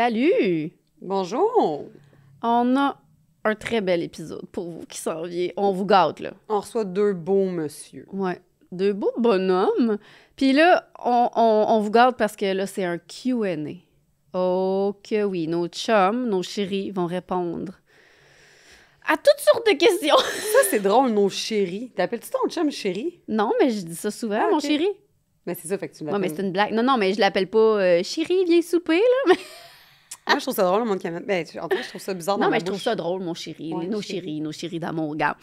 Salut! Bonjour! On a un très bel épisode pour vous qui s'en vient. On vous gâte, là. On reçoit deux beaux messieurs. Ouais. Deux beaux bonhommes. Puis là, on vous gâte parce que là, c'est un Q&A. Oh que oui, nos chums, nos chéris vont répondre à toutes sortes de questions. Ça, c'est drôle, nos chéris. T'appelles-tu ton chum chéri? Non, mais je dis ça souvent, Ah, mon ok. chéri. Mais c'est ça, fait que tu Ouais, l'appelles. mais c'est une blague. Non, mais je l'appelle pas chéri, viens souper, là. Moi, je trouve ça drôle, le monde qui amène. Ben, en tout cas, je trouve ça bizarre Non, dans mais ma je trouve bouche. ça drôle, mon chéri. Ouais, nos chéri. chéris d'amour, gars.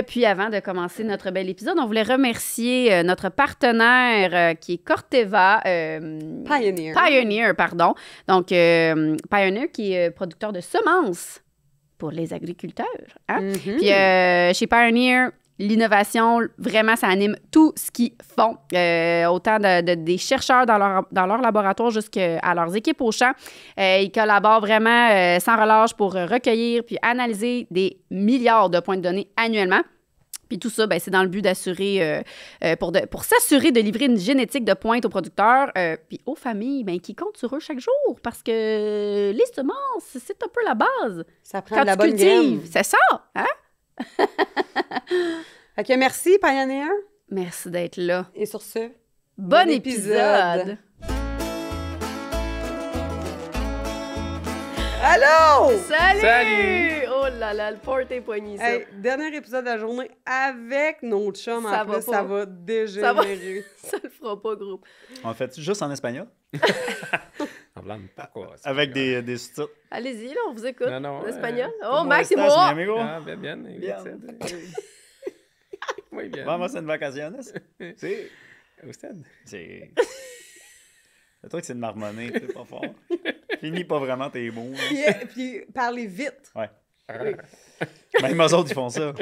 Puis avant de commencer notre bel épisode, on voulait remercier notre partenaire qui est Corteva. Pioneer. Pioneer, pardon. Donc, Pioneer qui est producteur de semences pour les agriculteurs. Hein? Mhm. Puis chez Pioneer, l'innovation, vraiment, ça anime tout ce qu'ils font. Autant des chercheurs dans leur laboratoire jusqu'à leurs équipes au champ. Ils collaborent vraiment sans relâche pour recueillir puis analyser des milliards de points de données annuellement. Puis tout ça, ben, c'est dans le but d'assurer, pour s'assurer de livrer une génétique de pointe aux producteurs, puis aux familles ben, qui comptent sur eux chaque jour. Parce que les semences, c'est un peu la base. Ça prend Quand de la tu bonne cultives, graine. c'est ça, hein? Fait que merci, Pioneer. Merci d'être là. Et sur ce, Bon épisode! Allô! Salut! Salut! Oh là là, le porte est poigné, ça. Hey, dernier épisode de la journée avec nos chums. Ça En va plus, pas. ça va dégénérer. Ça le fera pas, groupe. On le fait juste en espagnol? Hablando poco Avec espagnol. des sous-titres. Allez-y, là, on vous écoute. Non, non, En espagnol. Oh, ¿Cómo Max et estás, moi! mi amigo? Ah, bien. Bien. Muy bien. Vamos en vacaciones? Sí. Usted. C'est... Le truc, c'est de marmonner, c'est pas fort. Finis pas vraiment tes mots. hein. Puis parlez vite. Ouais. Même eux autres, ils font ça.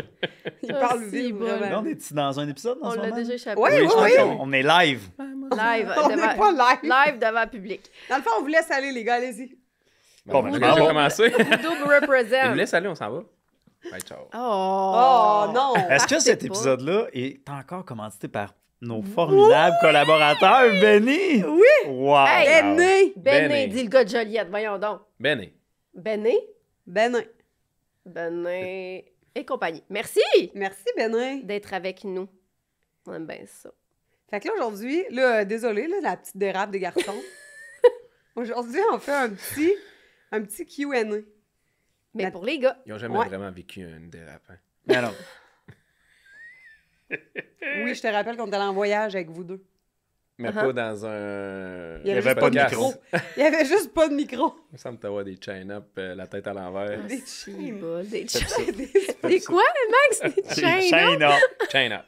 Ils Ah, parlent si, vite, bon. Là, vraiment. on est dans un épisode en On ce l'a moment? déjà échappé. Oui, je oui, pense oui. qu'on est live. Live, On n'est devant, pas live. live devant le public. Dans le fond, on vous laisse aller, les gars, allez-y. Bon, ben, ben, j'ai je m'en vais. commencé. Double represent. Il nous laisse aller, on s'en va. Bye, ciao. Oh! Oh, non! Est-ce que Partez cet pas. épisode-là est encore commandité par nos formidables collaborateurs, Benny? Oui! Wow! Hey! Béné! Bené, Bené. dit le gars de Joliette, voyons donc. Benny. Bené, Bénin. Bené et compagnie. Merci Merci, Bénin. d'être avec nous. On aime bien ça. Fait que là, aujourd'hui, là, désolé, là, la petite dérape des garçons. Aujourd'hui, on fait un petit Q&A. Mais La- pour les gars, Ils n'ont jamais Ouais. vraiment vécu une dérape. Hein. Mais non. Oui, je te rappelle qu'on est allé en voyage avec vous deux. Mais Uh-huh. pas dans un. Il y avait juste pas de podcast. micro. Il y avait juste pas de micro. Il me semble t'avoir des chain-up, la tête à l'envers. Des Chibol, des Faites ça. Des quoi, Max? Des chaînes? Chain up. Chain-up.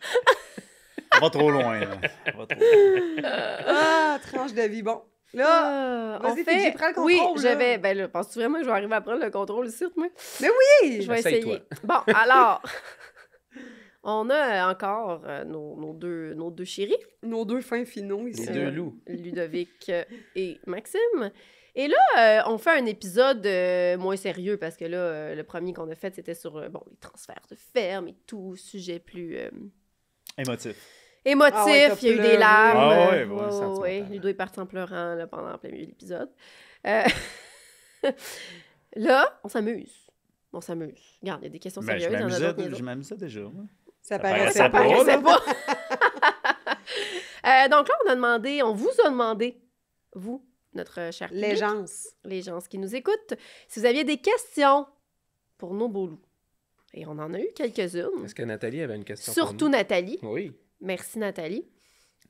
On va trop loin, là. On va trop loin. Ah, tranche de vie. Bon, là, On vas-y, fait... Fidji, prends le Oui, contrôle, je là. vais... Ben là, penses-tu vraiment que je vais arriver à prendre le contrôle ici, moi? oui! Je vais Essaye-toi. essayer. Bon, alors... On a encore nos deux chéris, Nos deux fins finaux ici. Les deux loups. Ludovic et Maxime. Et là, on fait un épisode moins sérieux parce que là, le premier qu'on a fait, c'était sur bon, les transferts de ferme et tout, sujet plus Émotif. émotif. Ah ouais, t'as il y a eu des pleuré. larmes. Ah ouais, ouais, sentimental. Ludo est parti en pleurant là, pendant plein milieu de l'épisode. Euh, là, on s'amuse. On s'amuse. Regarde, il y a des questions Ben, sérieuses, il y en a d'autres je niaiseuses. m'amusais déjà. moi. Ça paraissait paraissait pas. pas. paraissait pas. Donc là, on vous a demandé, vous, notre cher public, Les gens. les gens qui nous écoutent, si vous aviez des questions pour nos beaux loups. Et on en a eu quelques-unes. Est-ce que Nathalie avait une question Surtout pour Nathalie. nous? Oui. Merci, Nathalie.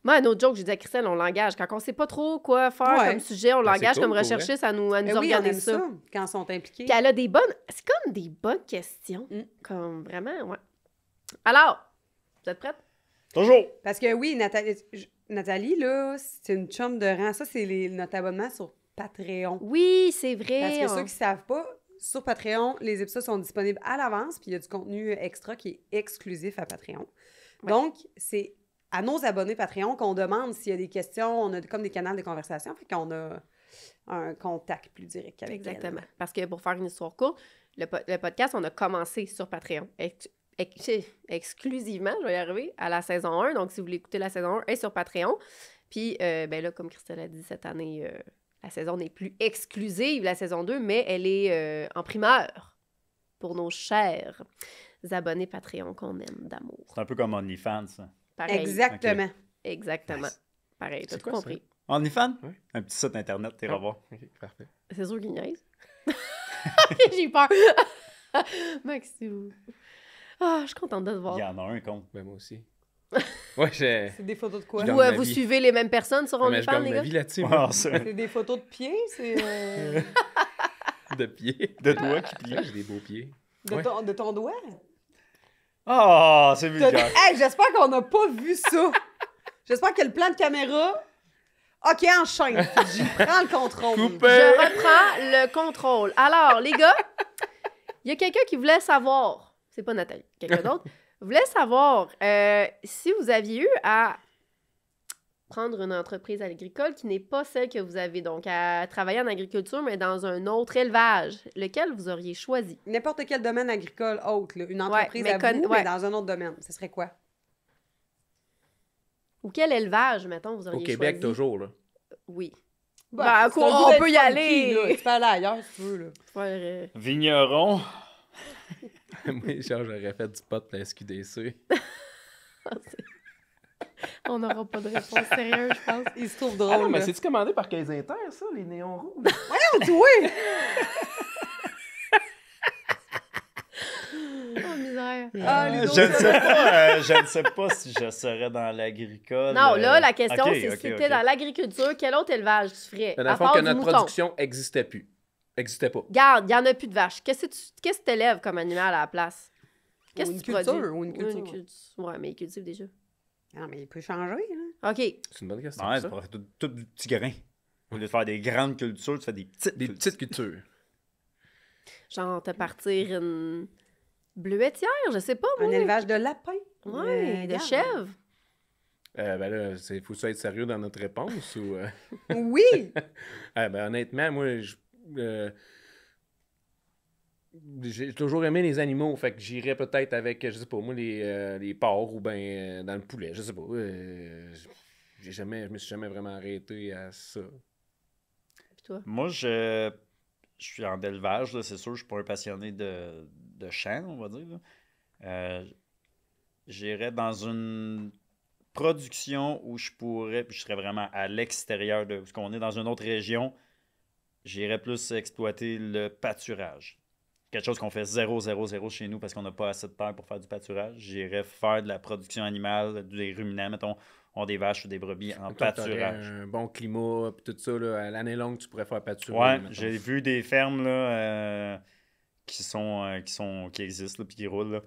Moi, un autre joke, j'ai dit à Christelle, on l'engage. Quand on sait pas trop quoi faire Ouais. comme sujet, on Ben, l'engage c'est comme cool, pour recherchiste à nous Eh oui, on organiser aime ça. ça quand ils sont impliqués. Puis elle a des bonnes... C'est comme des bonnes questions. Mm. Comme vraiment, ouais. Alors, vous êtes prête? Toujours! Parce que oui, Nathalie, là, c'est une chum de rang. Ça, c'est notre abonnement sur Patreon. Oui, c'est vrai. Parce que ceux qui savent pas, sur Patreon, les épisodes sont disponibles à l'avance, puis il y a du contenu extra qui est exclusif à Patreon. Ouais. Donc, c'est à nos abonnés Patreon qu'on demande s'il y a des questions. On a comme des canaux de conversation, fait qu'on a un contact plus direct avec Exactement. Parce que pour faire une histoire courte, le podcast, on a commencé sur Patreon. Exclusivement, je vais y arriver, à la saison 1. Donc, si vous voulez écouter la saison 1, elle est sur Patreon. Puis, ben là, comme Christelle a dit, cette année, La saison n'est plus exclusive, la saison 2, mais elle est en primeur pour nos chers abonnés Patreon qu'on aime d'amour. C'est un peu comme OnlyFans, ça. Pareil. Exactement. Exactement. Nice. Pareil, t'as C'est tout quoi, compris. OnlyFans? Oui. Un petit site internet, t'es revoir. Ok, parfait. C'est sûr qu'il niaise. J'ai eu peur. Maxou. Ah, je suis contente de te voir. Il y en a un compte. Ben, moi aussi. Ouais, j'ai. C'est des photos de quoi? Je Vous, gagne ma vous vie. suivez les mêmes personnes sur Ah, mais je OnlyFans, gagne les ma gars? vie là-dessus, Ouais, moi. ça. C'est des photos de pieds? C'est De pied. De toi qui plie. Ouais, j'ai des beaux pieds. de ton doigt? Ah, c'est vulgaire. Hey, j'espère qu'on n'a pas vu ça. J'espère que le plan de caméra... OK, enchaîne. J'y prends le contrôle. Coupé. Je reprends le contrôle. Alors, les gars, il y a quelqu'un qui voulait savoir, c'est pas Nathalie, quelqu'un d'autre, voulait savoir si vous aviez eu à prendre une entreprise agricole qui n'est pas celle que vous avez, donc à travailler en agriculture, mais dans un autre élevage, lequel vous auriez choisi? N'importe quel domaine agricole autre, là. Une entreprise mais à vous, ouais. mais dans un autre domaine. Ce serait quoi? Ou quel élevage, mettons, vous Au auriez Québec, choisi? toujours, là. Oui. Bah, Ben, on peut y aller. Là. Tu peux aller ailleurs si tu veux. Là. Faire, Vigneron. Moi, genre, j'aurais fait du pot de la SQDC. on n'aura pas de réponse sérieuse, je pense. Il se trouve Ah drôle. non, mais là. c'est-tu commandé par Caisse Inter, ça, les néons rouges? Oui! Oh, misère. Ah, les Je ne autres, sais pas, je ne sais pas si je serais dans l'agricole. Non, là, la question, ok, c'est ok, si t'étais ok. dans l'agriculture, quel autre élevage tu ferais? Dans À le fond, part que du notre mouton. production existait plus. Existait pas. Garde, il n'y en a plus de vaches. Qu'est-ce que tu élèves comme animal à la place? Qu'est-ce Ou que une tu culture, produis? ou une culture. Ouais, mais il cultive déjà. Ah, mais il peut changer. Là. OK. C'est une bonne question. Ouais, ça. c'est pour tout du petit grain. Au lieu de faire des grandes cultures, tu fais des petites Des cultures. petites cultures. Genre, te partir une bleuetière, je sais pas, moi. Un élevage de lapins. Ouais, de regarde. chèvres. Ben là, faut ça être sérieux dans notre réponse ou... Oui! Ben honnêtement, moi, j'ai toujours aimé les animaux, fait que j'irais peut-être avec, je sais pas, moi, les porcs ou ben dans le poulet, je sais pas. Je me suis jamais vraiment arrêté à ça. Puis toi? Moi, je suis en élevage, là, c'est sûr, je suis pas un passionné de champ, on va dire. Là. J'irais dans une production où je pourrais, puis je serais vraiment à l'extérieur de ce qu'on est dans une autre région, j'irais plus exploiter le pâturage. Quelque chose qu'on fait 0,0,0 chez nous parce qu'on n'a pas assez de terre pour faire du pâturage. J'irais faire de la production animale, des ruminants, mettons, on a des vaches ou des brebis en Toi, t'aurais pâturage. un bon climat, puis tout ça, là, à l'année longue, tu pourrais faire pâturer. Ouais, mettons. j'ai vu des fermes là, qui existent là, puis qui roulent là,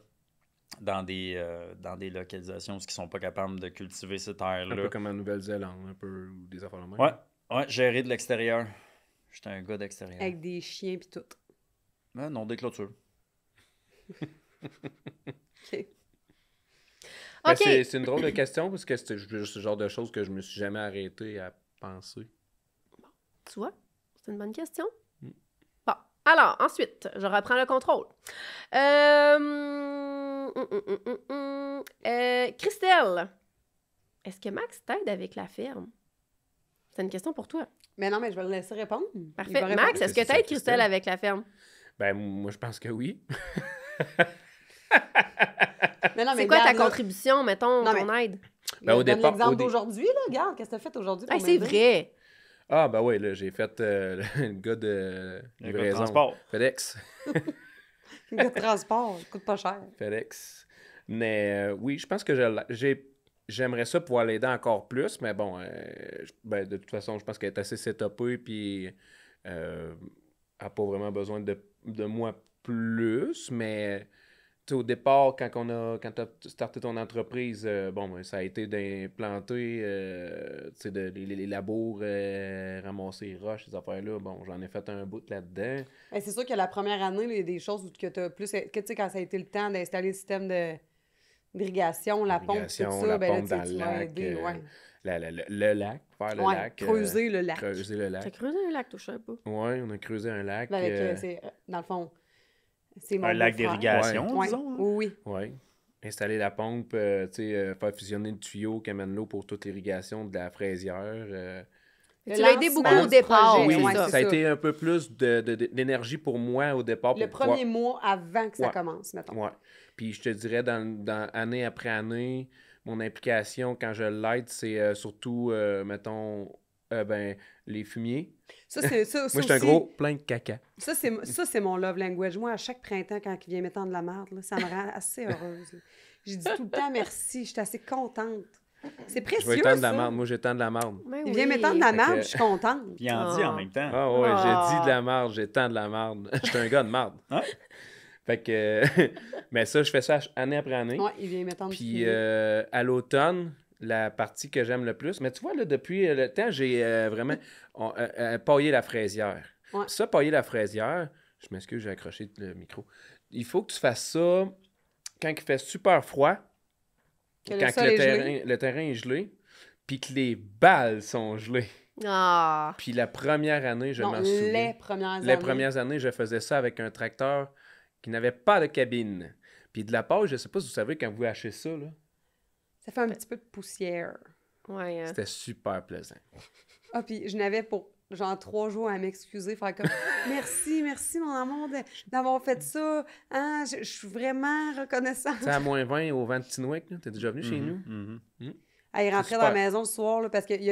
dans des localisations où ils sont pas capables de cultiver ces Un terres-là. peu comme en Nouvelle-Zélande, un peu, ou des affaires de même. Ouais, gérer de l'extérieur. J'étais un gars d'extérieur. Avec des chiens pis tout. Non, des clôtures. OK. Ben, OK. c'est une drôle de question parce que c'est juste le genre de choses que je me suis jamais arrêté à penser. Tu vois? C'est une bonne question. Mm. Bon. Alors, ensuite, je reprends le contrôle. Christelle, est-ce que Max t'aide avec la ferme? C'est une question pour toi. Mais non, mais je vais le laisser répondre. Il Parfait. va répondre. Max, est-ce que C'est ça, t'aides Christelle. Christelle avec la ferme? Ben, moi, je pense que oui. Mais non, mais C'est quoi ta regarde, là, contribution, mettons, Non, ton aide? Ben, au donne départ- l'exemple au dé- d'aujourd'hui, là. Regarde, qu'est-ce que t'as fait aujourd'hui pour Hey, c'est m'aider? vrai. Ah, ben oui, là, j'ai fait le gars de Le gars de livraison. transport. FedEx. Le gars de transport, ça coûte pas cher. FedEx. Mais oui, je pense que j'aimerais ça pouvoir l'aider encore plus, mais bon, ben, de toute façon, je pense qu'elle est assez setupée, puis elle n'a pas vraiment besoin de moi plus, mais tu sais, au départ, quand tu as starté ton entreprise, bon, ben, ça a été d'implanter tu sais, les labours, ramasser les roches, ces affaires-là. Bon, j'en ai fait un bout là-dedans. Ben, c'est sûr que la première année, là, il y a des choses où que tu as plus. Que tu sais, quand ça a été le temps d'installer le système d'irrigation, la pompe, tout L'irrigation, ça, la ben là, pompe tu sais, dans tu le m'as lac, aidé, ouais. Le lac, faire le Ouais, lac. creuser le lac. Creuser le lac. T'as creusé un lac, touché un peu. Oui, on a creusé un lac. Ben, avec, dans le fond, c'est mon Un lac beau-frère. d'irrigation, Ouais. disons. Oui, oui. Oui. Installer la pompe, tu sais, faire fusionner le tuyau qui amène l'eau pour toute l'irrigation de la fraisière. Le Tu l'as aidé lancement beaucoup au du départ. projet, Oui, ouais, ça c'est a été un peu plus d'énergie pour moi au départ. Le pour pouvoir- premier mois avant que ça Ouais. commence, mettons. Ouais. Puis je te dirais, dans année après année, mon implication quand je l'aide, c'est surtout, mettons, les fumiers. Ça, c'est ça. Moi, ça je suis un aussi, gros plein de caca. Ça, c'est mon love language. Moi, à chaque printemps, quand il vient m'étendre de la merde, là, ça me rend assez heureuse. Là. Je dis tout le temps merci. Je suis assez contente. C'est Je précieux, vais étendre de la ça. marde. Moi, j'étends de la marde. Ben Il vient oui. m'étendre de la Fait merde, que- je suis contente. Puis il en dit en même temps. Ah ouais, Ah. j'ai dit de la marde, j'étends de la marde. Je suis un gars de marde. Ouais. Fait que... Mais ça, je fais ça année après année. Ouais, il vient m'étendre. Puis à l'automne, la partie que j'aime le plus, mais tu vois, là, depuis le temps, j'ai vraiment paillé la fraisière. Ouais. Puis ça, pailler la fraisière, je m'excuse, j'ai accroché le micro. Il faut que tu fasses ça quand il fait super froid, Que le quand sol est gelé. le terrain est gelé, puis que les balles sont gelées. Ah. Puis la première année, je Non, m'en souviens. les premières Les années. premières années, je faisais ça avec un tracteur qui n'avait pas de cabine. Puis de la pâche, je sais pas si vous savez, quand vous hachez ça, là, Ça fait un petit peu de poussière. Ouais. c'était super plaisant. Ah, puis je n'avais pour genre 3 jours à m'excuser, faire comme merci mon amour d'avoir fait ça. Hein, je suis vraiment reconnaissante. Tu sais, à -20 au vent de Tinwick, là, t'es déjà venu chez nous? Mhm. À y C'est rentrer dans la super. maison ce soir, là, parce qu'il y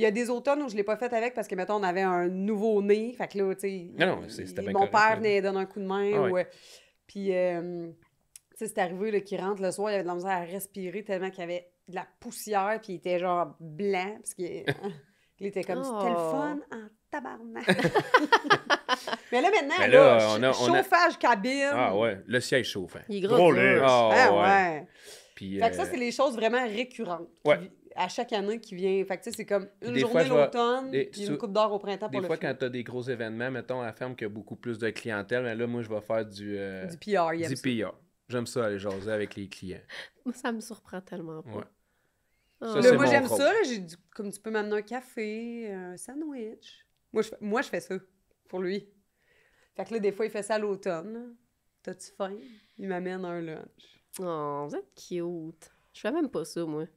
a des automnes où je l'ai pas fait avec parce que, mettons, on avait un nouveau-né. Fait que là, tu sais, Non, c'était bien mon correct, père là. venait donner un coup de main. Ah ouais. Ouais. Puis, tu sais, c'est arrivé là, qu'il rentre le soir, il avait de la misère à respirer tellement qu'il y avait de la poussière, puis il était genre blanc, parce qu'il il était comme, c'était le Oh. fun en tabarnak. Mais là, maintenant, Mais là, là, on a- chauffage cabine. Ah ouais, le siège chauffant. Il est gros. Gros dur. luxe. Ah Ah ouais. ouais. Puis, Fait que ça, c'est les choses vraiment récurrentes. Ouais. À chaque année qui vient. Fait que tu sais, c'est comme une des journée fois, je vais- l'automne, des- puis une coupe d'or au printemps pour des le fois, film. quand tu as des gros événements, mettons à la ferme qui a beaucoup plus de clientèle, mais là, moi, je vais faire du Du PR, il aime du ça. PR. J'aime ça aller jaser avec les clients. Moi, ça me surprend tellement pas. Ouais. Ah. Ça, Là, c'est moi, mon j'aime rôle. ça. Là, comme tu peux m'amener un café, un sandwich. Moi, je fais ça pour lui. Fait que là, des fois, il fait ça à l'automne. là. T'as-tu faim? Il m'amène un lunch. Oh, vous êtes cute. Je fais même pas ça, moi. Mais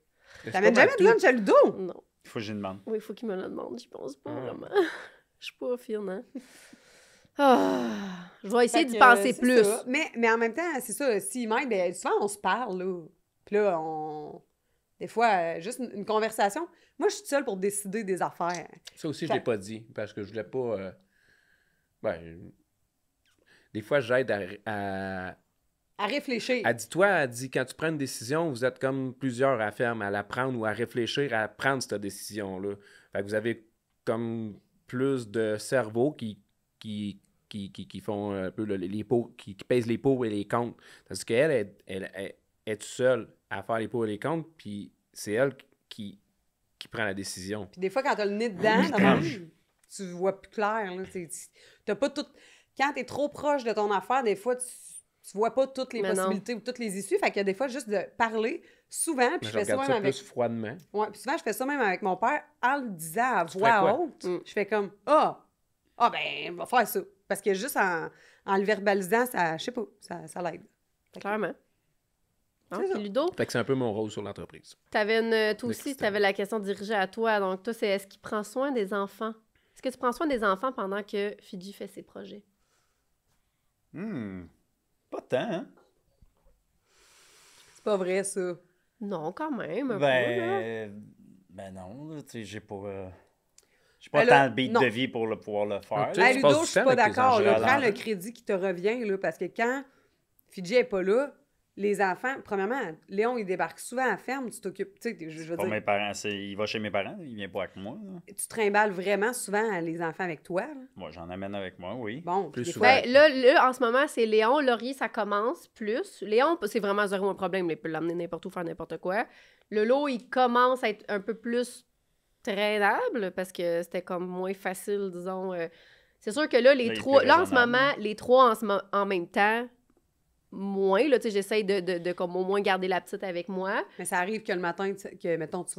c'est T'amènes pas mal jamais de tout. lunch à Ludo? Non. Il faut que j'y demande. Oui, il faut qu'il me le demande. J'y pense pas Ah. vraiment. Je suis pas fine, hein. Ah, je vais essayer Fait d'y que, penser c'est plus. ça. Mais en même temps, c'est ça. S'il m'aide, ben, souvent, on se parle, là. Puis là, des fois, juste une conversation. Moi, je suis seule pour décider des affaires. Ça aussi, je Fait- l'ai pas dit, parce que je voulais pas... des fois, j'aide à À réfléchir. Elle dit, toi, elle dit, quand tu prends une décision, vous êtes comme plusieurs à faire, à la prendre ou à réfléchir à prendre cette décision-là. Fait que vous avez comme plus de cerveau qui font un peu les pots, qui pèsent les pots et les comptes. Parce qu'elle elle est toute seule à faire les pots et les comptes, puis c'est elle qui prend la décision. Puis des fois, quand t'as le nez dedans, de même, tu vois plus clair. Là. T'as pas tout... Quand t'es trop proche de ton affaire, des fois, tu vois pas toutes les Mais non. possibilités ou toutes les issues. Fait qu'il y a des fois, juste de parler souvent, puis Mais je je fais ça regarde même ça avec... plus froidement. Ouais, puis souvent, je fais ça même avec mon père en le disant à Tu voix ferais quoi? haute. Mm. Je fais comme « Ah, ben, on va faire ça. » Parce que juste en le verbalisant, ça, je sais pas, ça l'aide. Fait que- Clairement. Ah, C'est ça. puis Ludo, Fait que c'est un peu mon rôle sur l'entreprise. t'avais une, toi Le aussi, système. t'avais la question dirigée à toi. Donc, toi, c'est est-ce qu'il prend soin des enfants? Est-ce que tu prends soin des enfants pendant que Fidji fait ses projets? Pas tant, hein? C'est pas vrai, ça. Non, quand même. Un peu, là. Ben non, là, tu sais, j'ai pas... J'ai pas Ben là, tant de beat non. de vie pour pouvoir le faire. Tu sais, Hey, tu passes Ludo, du je suis temps pas avec tes d'accord. là. enfants. Prends le crédit qui te revient, là, parce que quand Fidji est pas là, les enfants, premièrement, Léon, il débarque souvent à la ferme, tu t'occupes, tu sais, je veux Pour dire, mes parents, il va chez mes parents, il vient pas avec moi. Là. tu trimbales vraiment souvent les enfants avec toi. là. Moi, j'en amène avec moi, oui. Bon, Plus puis des souvent. fois, Ben, là, en ce moment, c'est Léon. Laurier, ça commence plus. Léon, c'est vraiment zéro un problème. Il peut l'amener n'importe où, faire n'importe quoi. Le lot, il commence à être un peu plus traînable parce que c'était comme moins facile, disons. C'est sûr que là, Là, il est trois... plus Là, en ce raisonnable. moment, les trois en même temps, moins. Là, tu sais, j'essaye de comme au moins garder la petite avec moi. mais ça arrive que le matin, que, mettons, que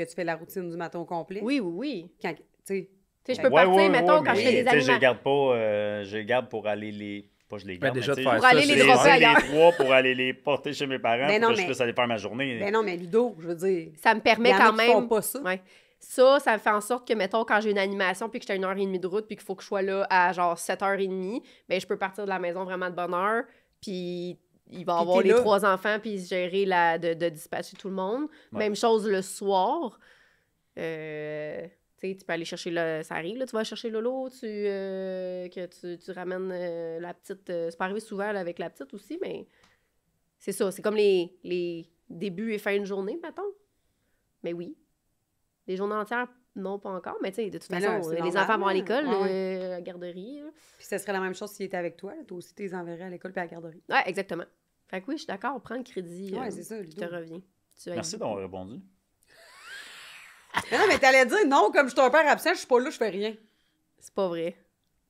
tu fais la routine du matin au complet. Oui, oui, oui. Quand, tu sais, Tu sais, je peux Ouais, partir, mettons, quand mais, je fais des tu sais, je animaux. les garde pas, je les garde pour aller les... Pas je les garde, déjà mais de tu faire sais, Pour aller ça, les c'est- dropper c'est ailleurs. les trois pour aller les porter chez mes parents Ben pour non, que je mais- puisse aller faire ma journée. ben non, mais Ludo, je veux dire, Ça me il permet y en a quand qui même... font pas ça. Ouais. Ça fait en sorte que, mettons, quand j'ai une animation puis que j'étais à 1h30 de route puis qu'il faut que je sois là à genre 7h30, ben je peux partir de la maison vraiment de bonne heure. Puis il va y avoir t'es les là. 3 enfants puis gérer de dispatcher tout le monde. Ouais. Même chose le soir. Tu sais, tu peux aller chercher ça arrive, là, tu vas chercher Lolo, tu ramènes la petite. C'est pas arrivé souvent là, avec la petite aussi, mais c'est ça. C'est comme les débuts et fins de journée, mettons. Mais oui. Les journées entières, non, pas encore. Mais tu sais, de toute Mais façon, là, c'est les normal, enfants vont à là. l'école, Ouais. à la garderie. Là. Puis ça serait la même chose s'il était avec toi. Là. Toi aussi, tu les enverrais à l'école puis à la garderie. Ouais, exactement. Fait que oui, je suis d'accord, prends le crédit. Ouais, c'est ça, Je Ludo. te reviens. Merci d'avoir répondu. Mais non, mais t'allais dire non, comme je suis un père absent, je suis pas là, je fais rien. C'est pas vrai.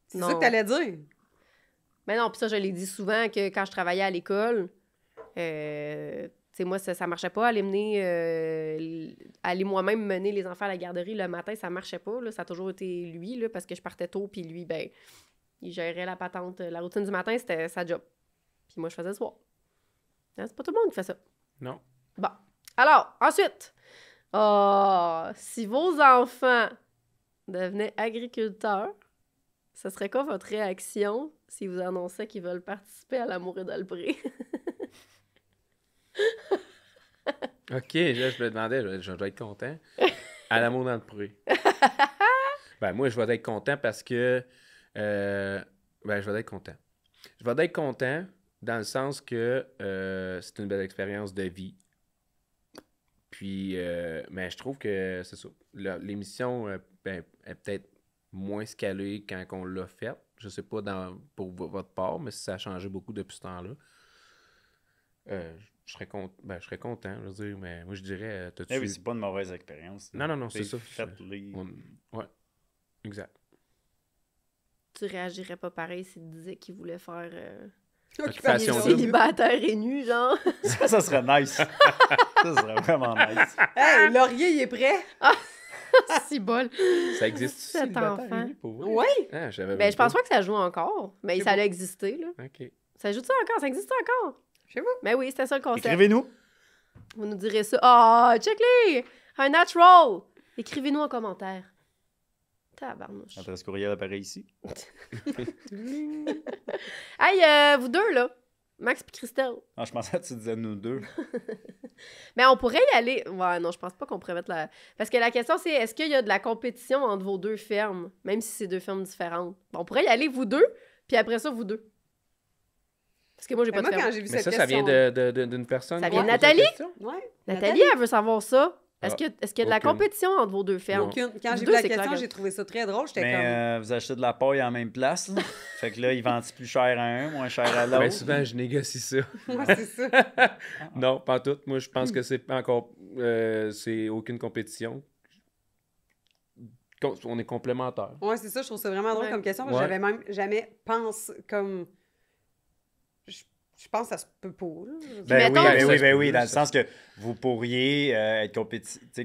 C'est Non. ça que t'allais dire. Mais non, puis ça, je l'ai dit souvent que quand je travaillais à l'école, tu sais, moi, ça marchait pas. Aller moi-même mener les enfants à la garderie le matin, ça marchait pas. Là. Ça a toujours été lui, là, parce que je partais tôt, puis lui, ben, il gérait la patente. La routine du matin, c'était sa job. Puis moi, je faisais le soir. Hein, c'est pas tout le monde qui fait ça. Non. Bon. Alors, ensuite, si vos enfants devenaient agriculteurs, ce serait quoi votre réaction si vous annonçaient qu'ils veulent participer à l'amour et dans le pré? OK, là, je me demandais, je dois être content. À l'amour dans le pré. Ben, moi, je vais être content parce que... ben, je vais être content. Je vais être content dans le sens que c'est une belle expérience de vie. Puis, mais je trouve que c'est ça. L'émission ben, est peut-être moins scalée quand on l'a faite. Je sais pas pour votre part, mais si ça a changé beaucoup depuis ce temps-là. Je serais content, je veux dire, mais moi je dirais, t'as-tu... Eh oui, c'est pas une mauvaise expérience. Non, c'est ça. Faites-les. Ouais, exact. Tu réagirais pas pareil s'ils te disaient qu'ils voulaient faire Occupation double. double. célibataire et nu, genre? Ça serait nice. Ça serait vraiment nice. Hey, Laurier, il est prêt? Si bol! Ça existe Cet enfant. Oui. Ah, j'avais Ben, je pense pas que ça joue encore, mais Je sais ça pas. a existé, là. OK. Ça joue ça encore? Ça existe encore? Chez vous? Ben oui, c'était ça le concept. Écrivez-nous. Vous nous direz ça. Ah, check-les! Un natural! Écrivez-nous en commentaire. Tabarnouche. L'adresse courriel apparaît ici. Hey, vous deux, là. Max et Christelle. Ah, je pensais que tu disais nous deux. Mais on pourrait y aller. Ouais, non, je pense pas qu'on pourrait mettre la. Parce que la question, c'est est-ce qu'il y a de la compétition entre vos deux fermes, même si c'est deux fermes différentes? Bon, on pourrait y aller, vous deux, puis après ça, vous deux. Parce que moi, j'ai pas Ben, de moi, ferme. quand j'ai vu Mais cette ça question... vient d'une personne. Ça qui vient de a posé la Nathalie? question? Ouais. Nathalie, elle veut savoir ça. Est-ce Ah, qu'il y a de la aucune. compétition entre vos deux fermes? Non. Aucune. Quand Vous j'ai deux, vu la c'est question, clair que- j'ai trouvé ça très drôle. J'étais Mais comme... vous achetez de la paille en même place. Là. Fait que là, ils vendent plus cher à un, moins cher à l'autre. Ben, souvent, je négocie ça. Ouais, c'est ça. Non, pas en tout. Moi, je pense que c'est pas encore... c'est aucune compétition. On est complémentaires. Ouais, c'est ça. Je trouve ça vraiment drôle Ouais. comme question. Parce que Ouais. j'avais même jamais pensé comme... Je pense que ça se peut pas. Là. Ben mettons- oui, Ça se peut, dans le ça. sens que vous pourriez être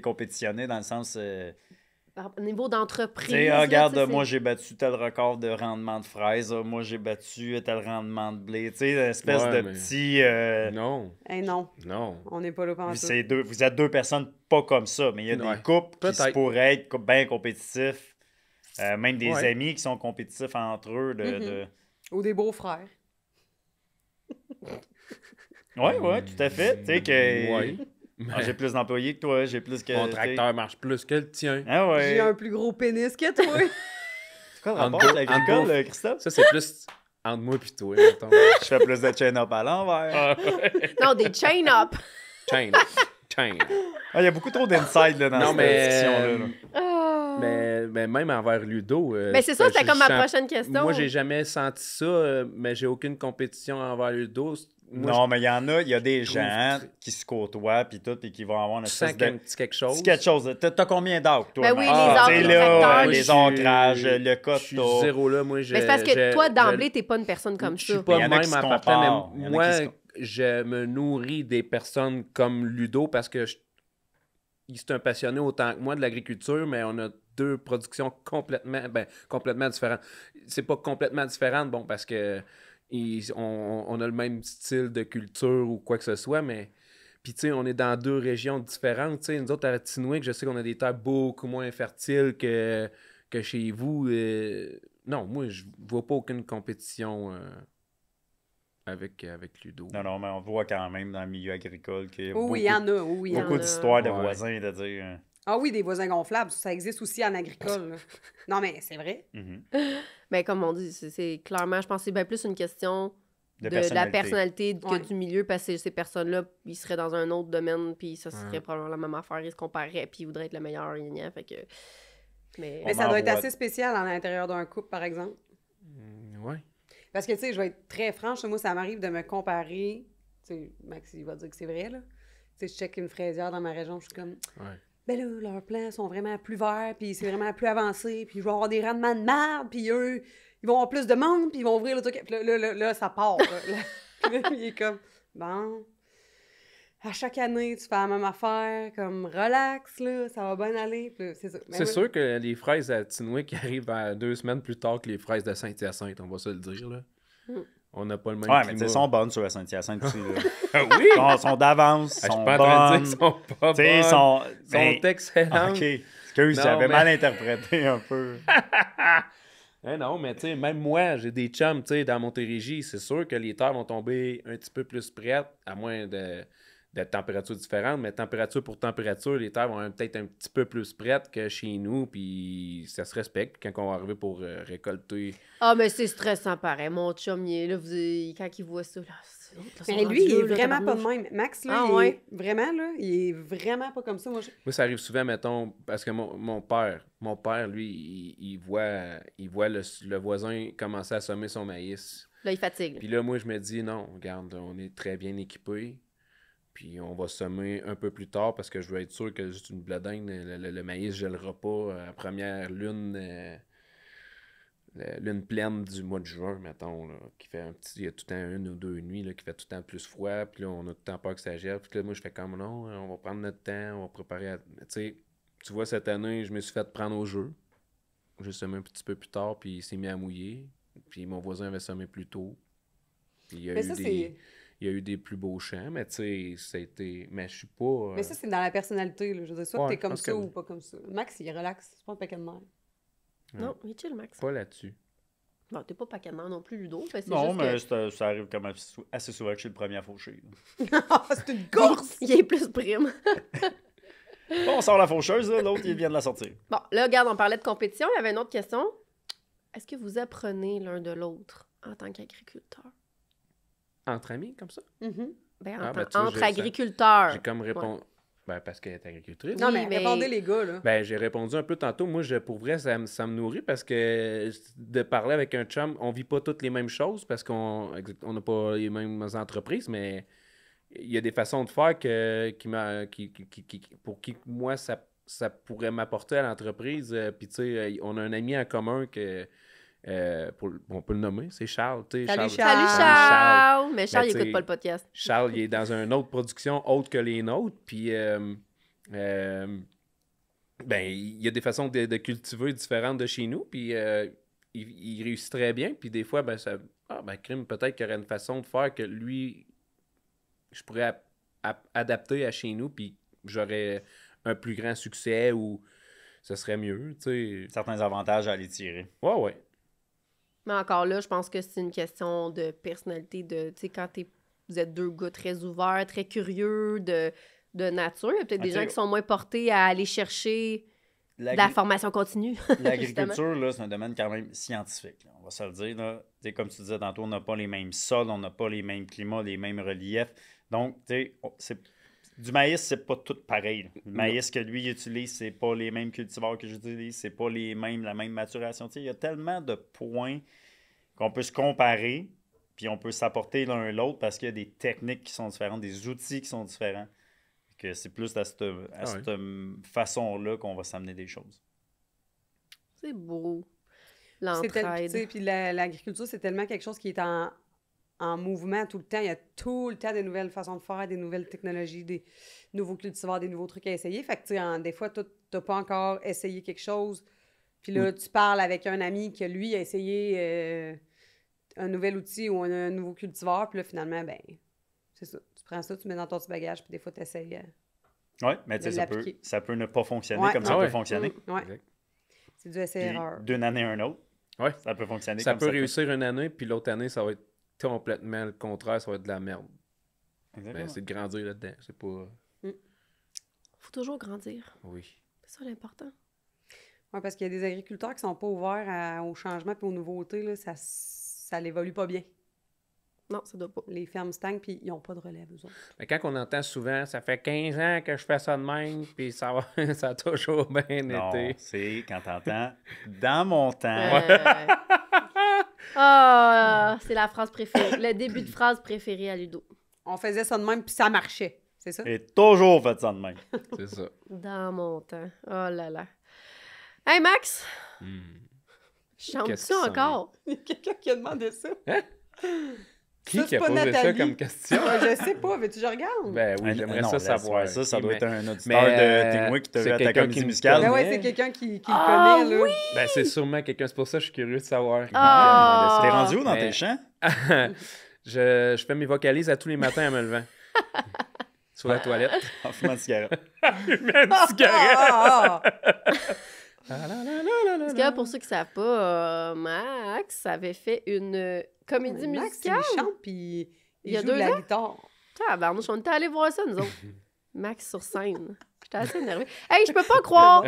compétitionné dans le sens... Au niveau d'entreprise. Tu sais, là, regarde, tu sais, moi j'ai battu tel record de rendement de fraises, moi j'ai battu tel rendement de blé. Tu sais, une espèce Ouais, de mais- petit... Non, Hey, non, non. on n'est pas là pendant tout. vous êtes deux personnes pas comme ça, mais il y a Ouais. des couples qui Peut-être. pourraient être bien compétitifs. Même des Ouais. amis qui sont compétitifs entre eux. Mhm. Ou des beaux-frères. Ouais, tout à fait. Tu sais que... Ouais. Ah, j'ai plus d'employés que toi, j'ai plus que... Mon tracteur marche plus que le tien. Ah ouais. J'ai un plus gros pénis que toi. C'est quoi le rapport avec l'agricole, Christophe? Ça, c'est plus entre moi et toi, mettons. Je fais plus de chain-up à l'envers. Ah, Non, des chain-up. Chain. Chain. Ah, il y a beaucoup trop d'inside là, dans Non, cette mais, discussion-là. là. Ah. Mais même envers Ludo. Mais c'est ça, c'était comme ma prochaine question. Moi, j'ai jamais senti ça, mais j'ai aucune compétition envers Ludo. Moi, Non, mais il y a des trouve gens très- qui se côtoient, puis tout, puis qui vont avoir une je sens espèce qu'il y a de... un petit quelque chose. C'est quelque chose. T'as combien d'arcs, toi? Ben oui, Max? les Ah, arcs, tu sais, les là, tracteurs. les je suis- ancrages, le Je suis coteau. zéro là, moi. Mais c'est parce que toi, d'emblée, t'es pas une personne comme je ça. suis pas Il y en a même qui se en partant, comparent. mais Il y en a qui se moi, je me nourris des personnes comme Ludo parce que c'est un passionné autant que moi de l'agriculture, mais on a deux productions complètement différentes. C'est pas complètement différentes, bon, parce que on a le même style de culture ou quoi que ce soit, mais Puis, tu sais, on est dans 2 régions différentes. Tu sais, nous autres, à Tinouic, je sais qu'on a des terres beaucoup moins fertiles que chez vous. Non, moi, je vois pas aucune compétition avec Ludo. Non, mais on voit quand même dans le milieu agricole qu'il y a Oui, il y en a. Oui, il y en beaucoup a. d'histoires de Ouais. voisins, de dire... Ah oui, des voisins gonflables, ça existe aussi en agricole. Là. Non, mais c'est vrai. Ben, comme on dit, c'est clairement, je pense que c'est bien plus une question De de la personnalité. personnalité que Ouais. du milieu, parce que ces personnes-là, ils seraient dans un autre domaine, puis ça serait Ouais. probablement la même affaire, ils se compareraient, puis ils voudraient être le meilleur, fait que... Mais... Mais On ça doit en être voit. assez spécial à l'intérieur d'un couple, par exemple. Ouais. Parce que, tu sais, je vais être très franche, moi, ça m'arrive de me comparer. Tu sais, Max, il va dire que c'est vrai, là. Tu sais, je check une fraisière dans ma région, je suis comme, Ouais. ben là, leurs plants sont vraiment plus verts, puis c'est vraiment plus avancé, puis je vais avoir des rendements de marde, puis eux, ils vont avoir plus de monde, puis ils vont ouvrir le truc. Puis là, ça part. Là, il est comme, bon, à chaque année, tu fais la même affaire, comme, relax, là, ça va bien aller. Puis là, c'est ça. Mais C'est oui. sûr que les fraises à Tinouic arrivent à 2 semaines plus tard que les fraises de Saint-Hyacinthe, on va se le dire, là. On n'a pas le même Ouais, mais climat. tu sais, elles sont bonnes sur la Saint-Hyacinthe aussi. Là. Ah oui! Ils sont d'avance, Ah, je suis sont pas en train de bonnes. dire qu'ils sont pas Tu sais, bonnes. sont... Ils sont excellentes. OK. Excuse, Non, j'avais mais- mal interprété un peu. Non, mais tu sais, même moi, j'ai des chums, tu sais, dans Montérégie, c'est sûr que les terres vont tomber un petit peu plus prêtes, à moins de températures différentes, mais température pour température, les terres vont peut-être un petit peu plus prêtes que chez nous, puis ça se respecte quand on va arriver pour récolter. Ah, mais c'est stressant, pareil. Mon chum, il est là, quand il voit ça, là... Mais lui, il est vraiment pas de même. Max, là, Ah, il ouais. est vraiment, là, il est vraiment pas comme ça. Moi, Moi, ça arrive souvent, mettons, parce que mon père, lui, il voit le voisin commencer à semer son maïs. Là, il fatigue. Puis là, moi, je me dis, non, regarde, on est très bien équipés. Puis on va semer un peu plus tard parce que je veux être sûr que juste une bledine, le maïs ne gèlera pas à la première lune, lune pleine du mois de juin, mettons, là, qui fait il y a tout le temps 1 ou 2 nuits là, qui fait tout le temps plus froid. Puis là, on a tout le temps peur que ça gèle. Puis là, moi, je fais comme non, on va prendre notre temps, on va préparer. Tu sais, tu vois, cette année, je me suis fait prendre au jeu. J'ai semé un petit peu plus tard, puis il s'est mis à mouiller. Puis mon voisin avait semé plus tôt. Puis il y a mais eu ça, des... c'est... Il y a eu des plus beaux champs, mais tu sais, c'était... Mais je suis pas... Mais ça, c'est dans la personnalité. Là. Je veux dire, soit Ouais, t'es je comme pense ça que ou oui. pas comme ça. Max, il est relax. C'est pas un paquet de nerfs. Non, il est chill, Max. Pas là-dessus. Bon, t'es pas paquet non plus, Ludo. C'est Non, juste mais que... ça arrive quand même assez souvent que je suis le premier à faucher. C'est une course! Il est plus prime. Bon, on sort la faucheuse, là, l'autre, il vient de la sortir. Bon, là, regarde, on parlait de compétition. Il y avait une autre question. Est-ce que vous apprenez l'un de l'autre en tant qu'agriculteur? Entre amis, comme ça? Mhm. Ben, Ah, en ben, tant- tu vois, entre j'ai- agriculteurs. J'ai comme répondu... Ben, parce qu'elle est agricultrice. Non, Oui, mais mais- répondez les gars, là. Ben, j'ai répondu un peu tantôt. Moi, pour vrai, ça me nourrit parce que de parler avec un chum, on vit pas toutes les mêmes choses parce qu'on n'a pas les mêmes entreprises, mais il y a des façons de faire pour qui moi, ça pourrait m'apporter à l'entreprise. Puis, tu sais, on a un ami en commun que... on peut le nommer, c'est Charles. Tu sais, Salut, Salut, Charles. Charles! Mais Charles, Ben, il écoute t'sais, pas le podcast. Charles, il est dans une autre production autre que les nôtres. Puis, ben, il y a des façons de cultiver différentes de chez nous. Puis, il réussit très bien. Puis, des fois, ben, crime, peut-être qu'il y aurait une façon de faire que lui, je pourrais adapter à chez nous. Puis, j'aurais un plus grand succès ou ce serait mieux. Tu sais. Certains avantages à aller tirer. Ouais, ouais. Mais encore là, je pense que c'est une question de personnalité, tu sais, quand vous êtes deux gars très ouverts, très curieux de nature, il y a peut-être des Ok. gens qui sont moins portés à aller chercher de la formation continue. L'agriculture, là, c'est un domaine quand même scientifique. Là. On va se le dire. Là. Tu sais, comme tu disais tantôt, on n'a pas les mêmes sols, on n'a pas les mêmes climats, les mêmes reliefs. Donc, tu sais, du maïs, c'est pas tout pareil. Là. Le maïs que lui utilise, c'est pas les mêmes cultivars que j'utilise, c'est pas la même maturation. Tu sais, il y a tellement de points qu'on peut se comparer, puis on peut s'apporter l'un l'autre parce qu'il y a des techniques qui sont différentes, des outils qui sont différents. Que c'est plus à cette façon-là qu'on va s'amener des choses. C'est beau. C'est tu L'entraide. sais, puis l'agriculture, c'est tellement quelque chose qui est en mouvement tout le temps. Il y a tout le temps des nouvelles façons de faire, des nouvelles technologies, des nouveaux cultivars, des nouveaux trucs à essayer. Fait que, tu sais, des fois, tu n'as pas encore essayé quelque chose. Puis là, tu parles avec un ami qui, lui, a essayé un nouvel outil ou un nouveau cultivar. Puis là, finalement, ben c'est ça. Tu prends ça, tu mets dans ton petit bagage, puis des fois, tu essayes. Oui, mais tu De sais, l'appliquer. ça peut ne pas fonctionner Ouais. comme Ah ça ouais. peut fonctionner. Ouais. Exact. C'est du Puis essai-erreur. d'une année à une autre, Ouais. ça peut fonctionner Ça comme peut ça réussir une année, puis l'autre année, ça va être complètement le contraire, ça va être de la merde. Exactement. Mais c'est de grandir là-dedans. C'est pas. Faut toujours grandir. Oui. C'est ça l'important. Oui, parce qu'il y a des agriculteurs qui sont pas ouverts au changement et aux nouveautés. Là, ça l'évolue pas bien. Non, ça doit pas. Les fermes stagnent, puis ils n'ont pas de relève, eux autres. Mais quand on entend souvent, ça fait 15 ans que je fais ça de même, puis ça va, ça a toujours bien Non, été. c'est quand t'entends « dans mon temps Ah, c'est la phrase préférée. Le début de phrase préférée à Ludo. On faisait ça de même, puis ça marchait. C'est ça? et toujours fait ça de même. C'est ça. Dans mon temps. Oh là là. Hey Max, Hmm. chantes-tu Qu'est-ce qui s'en encore? Il y a quelqu'un qui a demandé ça. Qui Ça, qui c'est a pas posé ça Nathalie. comme question? Je sais pas, veux-tu que je regarde? Ben oui, j'aimerais Non, ça laisse savoir. faire ça Ok, doit mais- être un auditeur mais, de Témoin qui t'a c'est vu à ta quelqu'un comédie qui me musicale. connaît. Ben ouais, c'est quelqu'un qui le Ah, connaît, là. Ben, c'est sûrement quelqu'un. C'est pour ça que je suis curieux de savoir. Ah. T'es rendu où dans Mais- tes chants? Je fais mes vocalises à tous les matins en me levant. Sur la toilette. En fumant de cigarette. Fumant une cigarette. Ah, Parce que pour ceux qui ne savent pas, Max avait fait une comédie Max, musicale. il chante, puis Il il y a joue 2 de la ans? guitare. Tabarnouche, on était allés voir ça, nous autres. Max sur scène. J'étais assez énervée. Hey, je peux pas croire!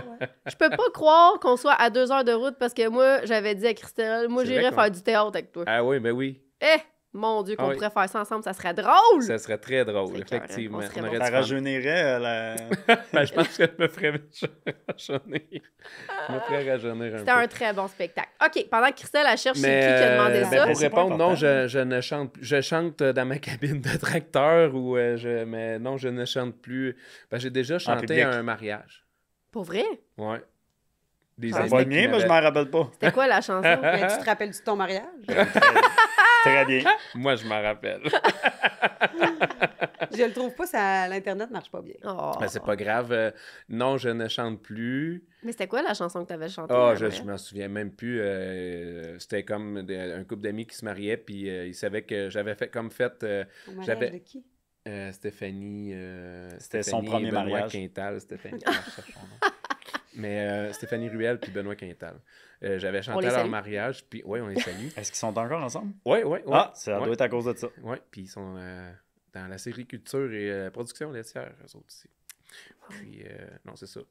Je peux pas croire qu'on soit à 2 heures de route parce que moi, j'avais dit à Christelle, moi, C'est j'irais vrai qu'on- faire du théâtre avec toi. Ah oui, ben oui. Eh! Mon Dieu, qu'on Ah oui. pourrait faire ça ensemble, ça serait drôle! Ça serait très drôle, C'est écœurant. effectivement. On serait On bon. aurait Ça dû prendre- rajeunirait la... Ben, je pense que je me ferais rajeunir. Je me ferais rajeunir un C'était peu. un très bon spectacle. OK, pendant que Christelle, elle cherche c'est qui a demandé ben, ça. pour C'est pas répondre, non, important. je ne chante plus. Je chante dans ma cabine de tracteur, ou mais non, je ne chante plus. Ben, j'ai déjà chanté public. à un mariage. Pour vrai? Ouais. Des Ah, C'est amis pas le qui mien, mais je m'avaient- m'en rappelle pas. C'était quoi la chanson? Ben, tu te rappelles-tu de ton mariage? Très bien. Moi, je m'en rappelle. Je le trouve pas, l'Internet marche pas bien. Oh. Ben, c'est pas grave. Non, je ne chante plus. Mais c'était quoi la chanson que tu avais chantée? Ah, là, je ouais? m'en souviens même plus. C'était comme un couple d'amis qui se mariait, puis ils savaient que j'avais fait Ton mariage J'avais- de qui? Stéphanie. C'était son Stéphanie premier et Benoît mariage. Quintal. Stéphanie. Ah, je cherche son nom. Mais Stéphanie Ruel puis Benoît Quintal. J'avais chanté les à leur salue. mariage, puis oui, on les salue. Est-ce qu'ils sont encore ensemble? Oui, oui, oui. Ah, ça ouais. doit être à cause de ça. Oui, puis ils sont dans la sériculture et production laitière, eux autres aussi. Puis, non, c'est ça.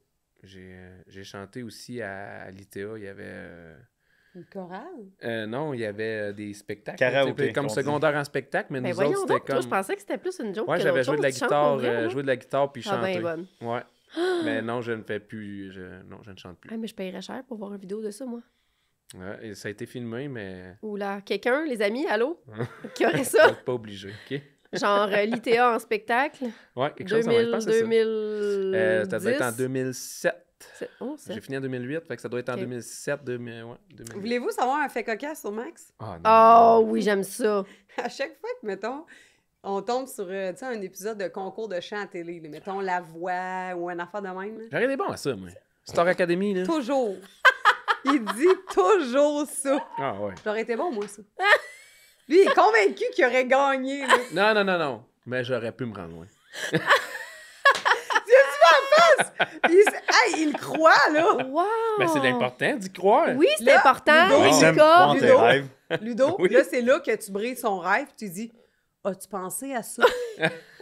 J'ai chanté aussi à l'ITA. Il y avait. Une chorale? Non, il y avait des spectacles. Karaoké, tu sais, comme qu'on secondaire en spectacle, mais Ben nous voyons autres, c'était donc, toi, comme. je pensais que c'était plus une joke Ouais, que j'avais l'autre joué de la chose. Tu chantes pour guitare, vrai, là? joué de la guitare puis Ah chanté. ben bonne. Ouais. Mais non, je ne fais plus. Non, je ne chante plus. Ah, mais je paierais cher pour voir une vidéo de ça, moi. Ouais, et ça a été filmé, mais. Ou là, quelqu'un, les amis, allô? qui aurait Vous ça? n'êtes pas obligé, OK? Genre l'ITA en spectacle. Ouais, quelque chose, ça va être 2000, passé ça. 2010. Ça doit être en 2007. Oh, c'est... J'ai fini en 2008, fait que ça doit être en Ok. 2007, 2000, ouais, 2008. Voulez-vous savoir un fait cocasse sur Max? Ah, non. Oh oui, j'aime ça. À chaque fois que, mettons, on tombe sur tu sais, un épisode de concours de chant à télé, là, mettons La Voix ou un affaire de même, là, J'aurais des bons à ça, moi. Star Academy, là. toujours. Il dit toujours ça. Ah, ouais. J'aurais été bon, moi, ça. Lui, il est convaincu qu'il aurait gagné. Là. Non. Mais j'aurais pu me rendre loin. Il le croit, là. Wow! Mais c'est l'important d'y croire. Oui, c'est Là, important. Ludo, les il Sam, corps. prends tes Ludo. rêves. Ludo, Oui. là, c'est là que tu brises son rêve. Tu dis, as-tu pensé à ça?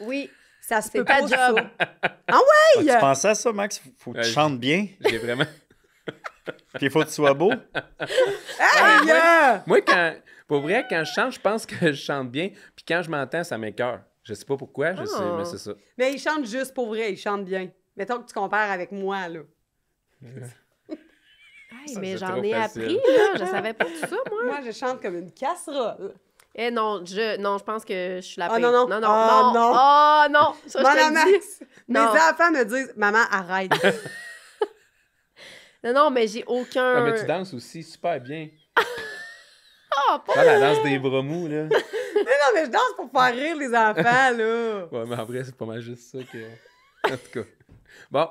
Oui. Ça se C'est peut ta pas, job. ça. Ah, tu pensais à ça, Max? Faut que tu Ouais, chantes bien, J'ai vraiment. puis il faut que tu sois beau. Hey, yeah! Moi, pour vrai, quand je chante, je pense que je chante bien. Puis quand je m'entends, ça m'écoeure. Je sais pas pourquoi, je sais, Oh. mais c'est ça. Mais il chante juste pour vrai, il chante bien. Mettons que tu compares avec moi, là. Hey, Ça, mais c'est j'en trop ai facile. appris, là. Je savais pas tout ça, moi. Moi, je chante comme une casserole. Eh non, je pense que je suis la Ah, pire. non. Non, non, Ah, non. non. Oh non! Ça, je Mon te le dis. Max, mes Non. enfants me disent, maman, arrête. Non, mais j'ai aucun... Ah, mais tu danses aussi super bien. Ah, pas... Dans la danse des bras mous, là. Mais non, mais je danse pour faire rire les enfants, là. Ouais, mais en vrai, c'est pas mal juste ça que. En tout cas. Bon,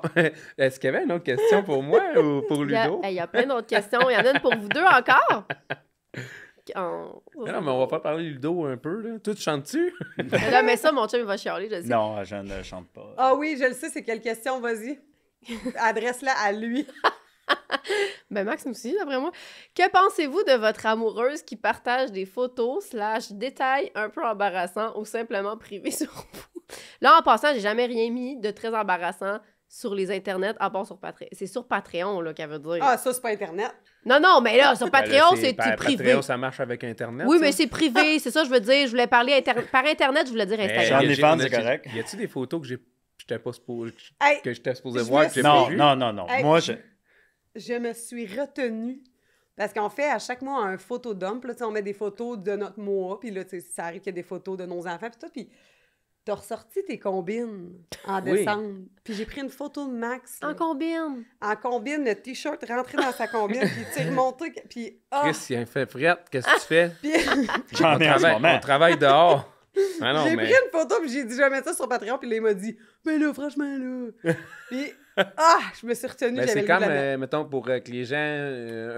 est-ce qu'il y avait une autre question pour moi ou pour Il y a, Ludo? il y a plein d'autres questions. Il y en a une pour vous deux encore. Non, Non, mais on va pas parler Ludo un peu, là. Toi, tu chantes-tu? non, mais ça, mon chum, il va chialer, je sais. Non, je ne chante pas. Ah oui, je le sais, c'est quelle question, vas-y. Adresse-la à lui. Ben, Max aussi, d'après moi. Que pensez-vous de votre amoureuse qui partage des photos / détails un peu embarrassants ou simplement privés sur vous? Là, en passant, j'ai jamais rien mis de très embarrassant sur les internets, à part sur Patreon. C'est sur Patreon, là, qu'elle veut dire. Ah, ça, c'est pas Internet. Non, mais là, sur Patreon, c'est privé. Patreon, ça marche avec Internet. Oui, ça? mais c'est privé, c'est ça, je veux dire. Je voulais parler par Internet, je voulais dire Instagram. J'en ai fan, c'est correct. Y a-tu des photos que j'étais pas supposé, Hey, que j'étais supposé je voir me que j'ai suis- pas Non, vu? non. Hey. Moi, Je me suis retenue. Parce qu'on fait à chaque mois un photo dump. Là, tu sais, on met des photos de notre mois. Puis là, tu sais, ça arrive qu'il y a des photos de nos enfants. Puis tout. Puis t'as ressorti tes combines en Oui. décembre. Puis j'ai pris une photo de Max. là. En combine. En combine, le t-shirt rentré dans sa combine. Puis tu sais, remonté. Puis ah! Chris, il a fait frette, qu'est-ce que tu fais? Puis j'en ai en ce moment. On travaille dehors. Ah non, j'ai mais... pris une photo. Puis j'ai dit, je vais mettre ça sur Patreon. Puis là, il m'a dit, mais là, franchement, là. Puis je me suis retenue. Ben, j'avais c'est le goût de comme, la mettre. mettons, pour que les gens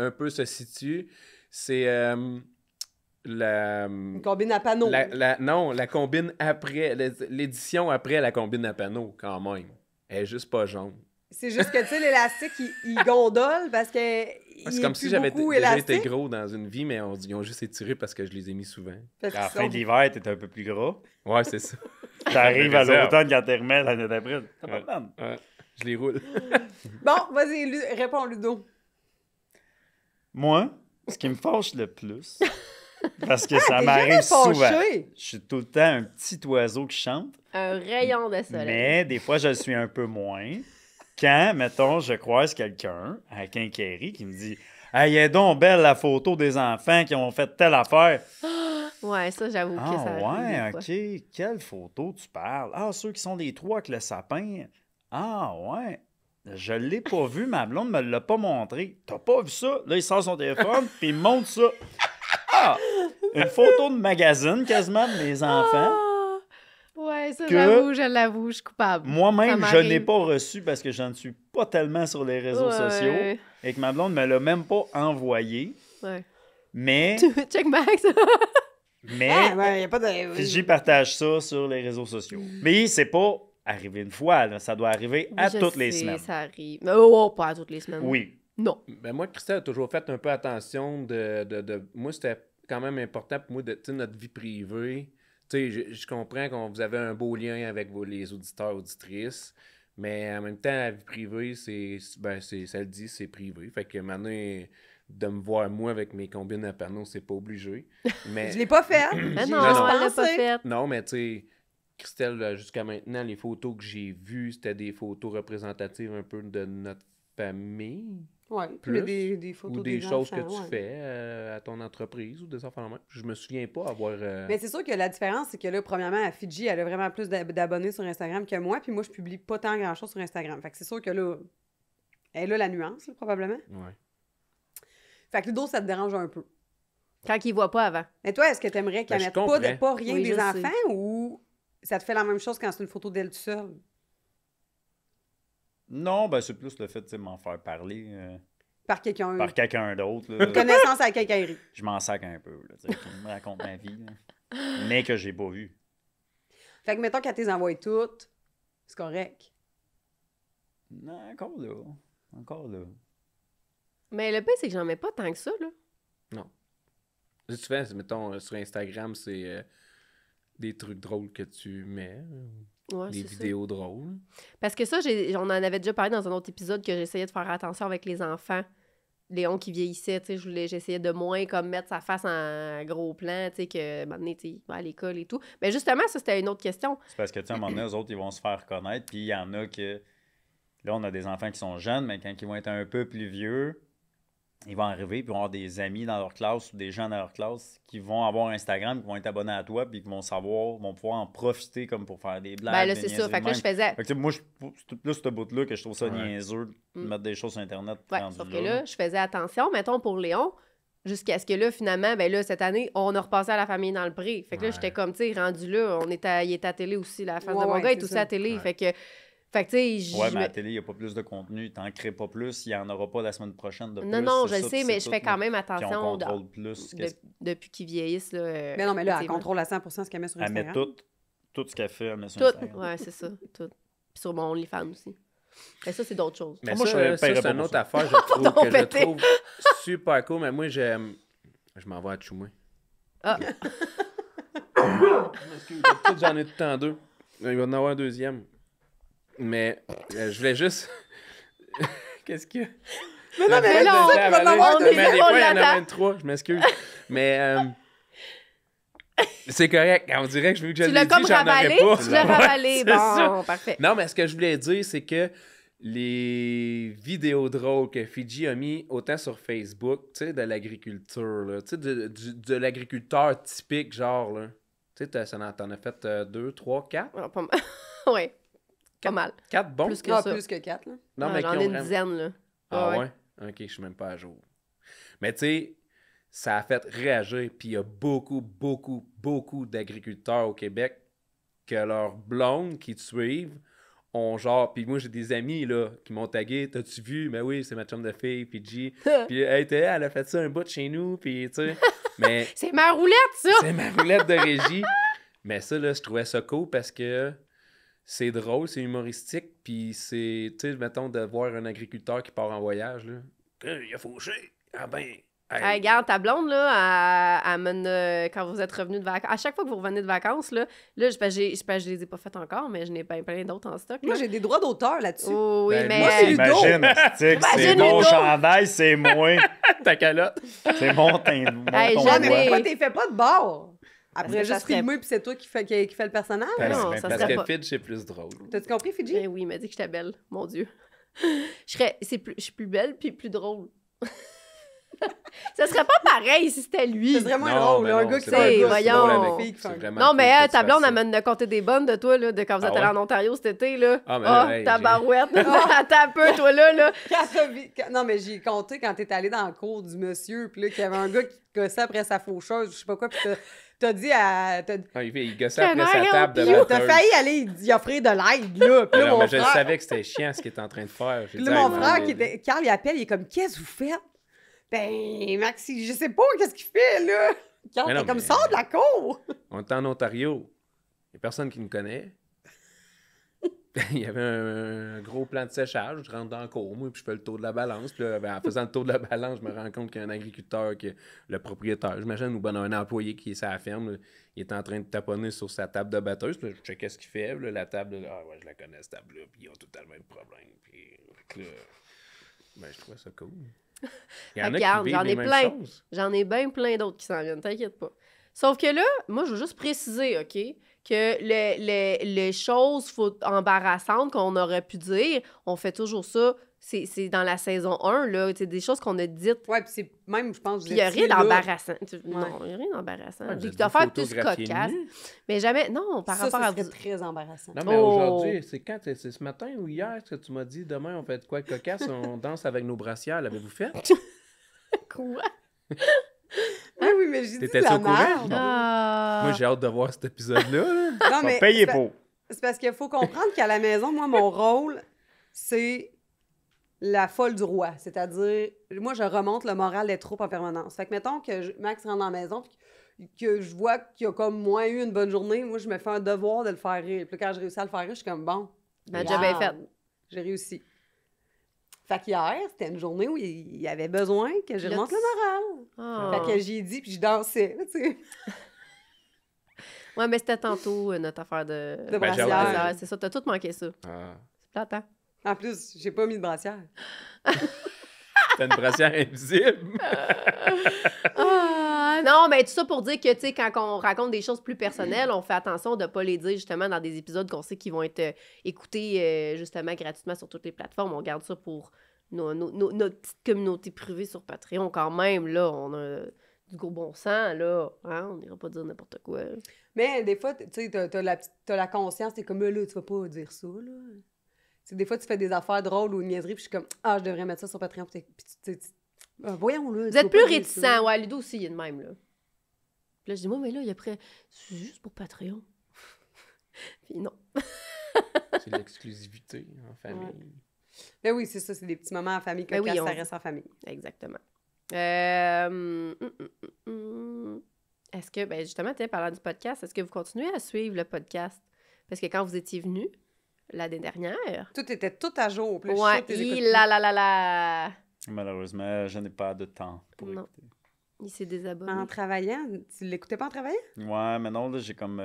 un peu se situent, c'est la, Une combine à panneaux. non, la combine après, l'édition après la combine à panneaux, quand même. Elle est juste pas jaune. C'est juste que, tu sais, l'élastique, il gondole parce que C'est comme si j'avais déjà été gros dans une vie, mais ils ont juste étiré parce que je les ai mis souvent. À la fin de l'hiver, t'es un peu plus gras. Ouais, c'est ça. T'arrives à réserve. l'automne quand t'es remets l'année d'après. T'as pas Ouais. de mal. Ouais, je les roule. Bon, vas-y, réponds, Ludo. Moi, ce qui me fâche le plus, parce que ça T'es m'arrive jamais souvent, fâché. je suis tout le temps un petit oiseau qui chante, Un rayon de soleil. mais des fois, je le suis un peu moins. Quand, mettons, je croise quelqu'un à Quincaillerie qui me dit « Hey, est donc belle la photo des enfants qui ont fait telle affaire. » Ouais, ça, j'avoue que ça Ah arrive ouais, des fois. OK. Quelle photo tu parles? Ah, ceux qui sont les trois avec le sapin. Ah ouais. Je l'ai pas vu, ma blonde me l'a pas montré. T'as pas vu ça? Là, il sort son téléphone, puis il me montre ça. Ah! Une photo de magazine, quasiment, de mes enfants. Ah! Ouais, ça, Que- je l'avoue, je suis coupable. Moi-même, Ça je m'arrive. n'ai pas reçu parce que je ne suis pas tellement sur les réseaux sociaux. Ouais. Et que ma blonde me l'a même pas envoyé. Ouais. Mais, Check Max. Ah, ben, y a pas de... j'y partage ça sur les réseaux sociaux. Mais c'est pas arrivé une fois, là. Ça doit arriver à Je toutes les sais, semaines. Ça arrive. Mais oh, pas à toutes les semaines. Oui. Non. Ben moi, Christelle a toujours fait un peu attention Moi, c'était quand même important pour moi de, tu sais, notre vie privée. Tu sais, je comprends que vous avez un beau lien avec les auditeurs, auditrices, mais en même temps, la vie privée, ça le dit, c'est privé. Fait que maintenant, de me voir moi avec mes combines à panneaux, c'est pas obligé. Mais Je l'ai pas fait. Mais J'y non, ai juste elle l'a pas pensé. fait. non, mais tu sais, Christelle, jusqu'à maintenant, les photos que j'ai vues, c'était des photos représentatives un peu de notre famille. Ouais, Plus, mais des photos ou des choses que enfants, tu ouais. fais à ton entreprise ou des affaires de même. Je me souviens pas avoir... Mais c'est sûr que la différence, c'est que là, premièrement, à Fidji, elle a vraiment plus d'abonnés sur Instagram que moi, puis moi, je publie pas tant grand-chose sur Instagram. Fait que c'est sûr que là, elle a la nuance, là, probablement. Ouais. Fait que Ludo, ça te dérange un peu. Quand il voit pas avant. Mais toi, est-ce que t'aimerais qu'elle Ben, je mette comprends. pas rien Oui, des je sais. enfants ou ça te fait la même chose quand c'est une photo d'elle toute seule? Non, ben c'est plus le fait de m'en faire parler Par quelqu'un. par quelqu'un d'autre. là. Connaissance à quelqu'un. Je m'en sac un peu, là, tu sais, qui me raconte ma vie, là. Mais que j'ai pas vu. Fait que mettons qu'elle t'es envoie toutes, c'est correct. Non, encore là. Encore là. Mais le pire, c'est que j'en mets pas tant que ça, là. Si tu fais, mettons, sur Instagram, c'est des trucs drôles que tu mets, Ouais, des c'est ça. vidéos drôles. Parce que ça, on en avait déjà parlé dans un autre épisode que j'essayais de faire attention avec les enfants. Léon qui vieillissait, tu sais, j'essayais de moins comme mettre sa face en gros plan, tu sais, que maintenant, tu sais, il va à l'école et tout. Mais justement, ça, c'était une autre question. C'est parce que, tu sais, à un moment donné, eux autres, ils vont se faire connaître, puis il y en a que... Là, on a des enfants qui sont jeunes, mais quand ils vont être un peu plus vieux, ils vont arriver, puis ils vont avoir des amis dans leur classe ou des gens dans leur classe qui vont avoir Instagram, qui vont être abonnés à toi, puis qui vont pouvoir en profiter comme pour faire des blagues. Ben là, des c'est ça. niaiseries Fait que là, de je même. faisais... Fait que, tu sais, moi, c'est plus ce bout-là que je trouve ça Ouais. niaiseux de Mm. mettre des choses sur Internet. Ouais, rendu sauf que là, je faisais attention, mettons, pour Léon, jusqu'à ce que là, finalement, ben là, cette année, on a repassé à la famille dans le pré. Fait que là, Ouais. j'étais comme, tu sais, rendu là, il était à télé aussi, la face Ouais, de mon ouais, gars est c'est aussi ça. à télé. Ouais. Fait que Fait que, tu sais, Ouais, mais à la télé, il n'y a pas plus de contenu. Tu n'en crées pas plus, il n'y en aura pas la semaine prochaine de plus. Non, je c'est le ça, sais, puis mais c'est je fais tout, quand même Puis attention on contrôle plus. depuis qu'ils vieillissent. Là, Mais non, mais là, elle effectivement. contrôle à 100% ce qu'elle met sur Elle met Instagram. tout ce qu'elle fait, elle met sur Tout, Instagram. ouais, c'est ça, tout. Puis sur mon OnlyFans aussi. Mais ça, c'est d'autres choses. Mais Moi, ça, je ça, paierais c'est pas une pour autre ça. affaire que Pardon, je pété. trouve super cool. Mais moi, j'aime... Je m'en vais à Tchoumoué. Ah. D'habitude, j'en ai tout le temps deux. Il va en avoir un deuxième. Mais je voulais juste... Qu'est-ce qu'il y a? Mais non, mais Mais là, non, tu sais qu'il va en avoir on deux. est Mais des on fois, il y en a l'attend. 23, je m'excuse. Mais c'est correct. On dirait que vu que je Tu l'ai l'as dit, comme j'en aurais ravalé? pas. Tu l'as Ouais, ravalé. c'est ça. Bon, parfait. Non, mais ce que je voulais dire, c'est que les vidéos drôles que Fidji a mis autant sur Facebook, tu sais, de l'agriculture, là, tu sais, de l'agriculteur typique, genre, là. Tu sais, t'en as fait 2, 3, 4? Ah, pas mal. Ouais, pas mal. 4 bons? Plus que Ah, ça. plus que 4, là. Non, Ah, mais j'en qui ai ont une vraiment- dizaine, là. Ah Ouais, ouais? Ok, je suis même pas à jour. Mais tu sais, ça a fait réagir. Puis il y a beaucoup d'agriculteurs au Québec que leurs blondes qui te suivent ont genre... Puis moi, j'ai des amis là qui m'ont tagué. T'as-tu vu? Mais oui, c'est ma chum de fille, Fidji. Puis hey, elle a fait ça un bout de chez nous. Puis tu sais... Mais C'est ma roulette, ça! c'est ma roulette de régie. Mais ça, là, je trouvais ça cool parce que c'est drôle, c'est humoristique, puis c'est, tu sais, mettons, de voir un agriculteur qui part en voyage, là. Il a fauché. Ah ben, hey. Hey, regarde, ta blonde, là, elle mène, quand vous êtes revenu de vacances, à chaque fois que vous revenez de vacances, là, je les ai pas faites encore, mais je n'ai plein d'autres en stock. Moi, là. j'ai des droits d'auteur là-dessus. Oh, oui, Ben, mais... moi, c'est Ludo. Imagine, c'est Imagine mon Ludo. chandail, c'est moi. Ta calotte. C'est mon teint. Hey, ton Ouais, j'en mais ai- pourquoi t'es fait pas de bord? Après, que ça juste serait- filmer, puis c'est toi qui fait le personnage? Parce, non, ben, ça parce serait que pas. Fidj, c'est plus drôle. T'as-tu compris, Fidji? Ben oui, il m'a dit que j'étais belle, mon Dieu. Je suis plus belle puis plus drôle. Ça serait pas pareil si c'était lui. C'est vraiment Non, drôle, mais là, un non, gars qui c'est fait pas un drôle, gars, voyons. c'est une fille qui fait un C'est gars. vraiment Non, mais cool que ta tu blonde fasses amène de compter des bonnes de toi, là, de quand vous Ah êtes allés ouais? en Ontario cet été, là. Ah, mais là, hey, ta j'ai- barouette. Attends un peu, toi, là. Non, mais j'ai compté quand t'es allé dans le cours du monsieur, puis là, qu'il y avait un gars qui gossait après sa faucheuse, je sais pas quoi, puis t'as dit à... Ah, il gossait après Can I sa help table de you? T'as batteuse. failli aller y offrir de l'aide, là. Puis là, Non, mon mais je frère... savais que c'était chiant ce qu'il était en train de faire. J'ai Puis dit, là, hey, mon man, frère, mais- qui était... Carl, il appelle, il est comme, qu'est-ce que vous faites? Ben, Maxi, je sais pas, qu'est-ce qu'il fait, là? Carl, Mais non, t'es comme, mais- sors de la cour! On était en Ontario. Il n'y a personne qui me connaît. Il y avait un gros plan de séchage. Je rentre dans le cour, moi, puis je fais le tour de la balance. Puis là, ben, en faisant le tour de la balance, je me rends compte qu'il y a un agriculteur, le propriétaire, j'imagine, ou ben, un employé qui est sur la ferme, là, il est en train de taponner sur sa table de batteuse. Puis là, je checkais ce qu'il fait. Puis là, la table, là, ah ouais, je la connais, cette table-là. Puis ils ont tout le même problème. Puis là, ben, je trouvais ça cool. Il y en a Regarde, qui vivent j'en les ai mêmes plein. choses. J'en ai bien plein d'autres qui s'en viennent, t'inquiète pas. Sauf que là, moi, je veux juste préciser, OK, que les choses embarrassantes qu'on aurait pu dire, on fait toujours ça. C'est dans la saison 1, là. C'est des choses qu'on a dites. Ouais, puis c'est même, je pense... Puis il n'y a rien d'embarrassant. Non, il n'y a rien d'embarrassant. Ouais, J'ai vous dû êtes faire deux plus photographiés cocasse. nus. Mais jamais... Non, par Ça, rapport ça à serait vous... très embarrassant. Non, mais Oh. aujourd'hui, c'est quand? C'est ce matin ou hier que tu m'as dit demain on fait de quoi de cocasse? On danse avec nos brassières. L'avez-vous fait? Quoi? Oui, mais j'ai dit de T'étais-tu la au courant? merde. Ah. Moi, j'ai hâte de voir cet épisode-là. là. Non, mais Payez c'est pour. c'est parce qu'il faut comprendre qu'à la maison, moi, mon rôle, c'est la folle du roi. C'est-à-dire, moi, je remonte le moral des troupes en permanence. Fait que, mettons que Max rentre dans la maison, puis que je vois qu'il a comme moins eu une bonne journée, moi, je me fais un devoir de le faire rire. Puis là, quand je réussis à le faire rire, je suis comme, bon, Ma job est faite. j'ai réussi. Fait qu'hier, c'était une journée où il y avait besoin que je Là, remonte tu- le moral. Ah. Fait que j'y ai dit, puis je dansais, tu sais. Ouais, mais c'était tantôt notre affaire de... De Ben, j'ai hâte brassière. de- C'est ça, t'as tout manqué ça. Ah. C'est plate, hein? En plus, j'ai pas mis de brassière. T'as une brassière invisible. Ah, non, mais tout ça pour dire que, tu sais, quand on raconte des choses plus personnelles, on fait attention de ne pas les dire justement dans des épisodes qu'on sait qu'ils vont être écoutés justement gratuitement sur toutes les plateformes. On garde ça pour notre petite communauté privée sur Patreon quand même. Là, on a du gros bon sens, là. Hein? On n'ira pas dire n'importe quoi. Mais des fois, tu sais, t'as la conscience, t'es comme, là, tu vas pas dire ça, là. Tu sais, des fois, tu fais des affaires drôles ou une niaiserie, puis je suis comme, ah, je devrais mettre ça sur Patreon. Puis voyons, là. Vous êtes plus réticents. Ouais, Ludo aussi, il est de même, là. Puis là, je dis, moi, mais là, il a pris... C'est juste pour Patreon. Puis non. C'est l'exclusivité en famille. Ben oui, c'est ça, c'est des petits moments en famille Ben oui, cocasses, on- ça reste en famille. Exactement. Est-ce que, ben justement, parlant du podcast, est-ce que vous continuez à suivre le podcast? Parce que quand vous étiez venu l'année dernière... Tout était tout à jour. Puis là, je Ouais, sais que t'es écoutes là. Malheureusement, je n'ai pas de temps pour Non. écouter. Il s'est plus. désabonné. En travaillant, tu l'écoutais pas en travaillant? Ouais, mais non, là, j'ai comme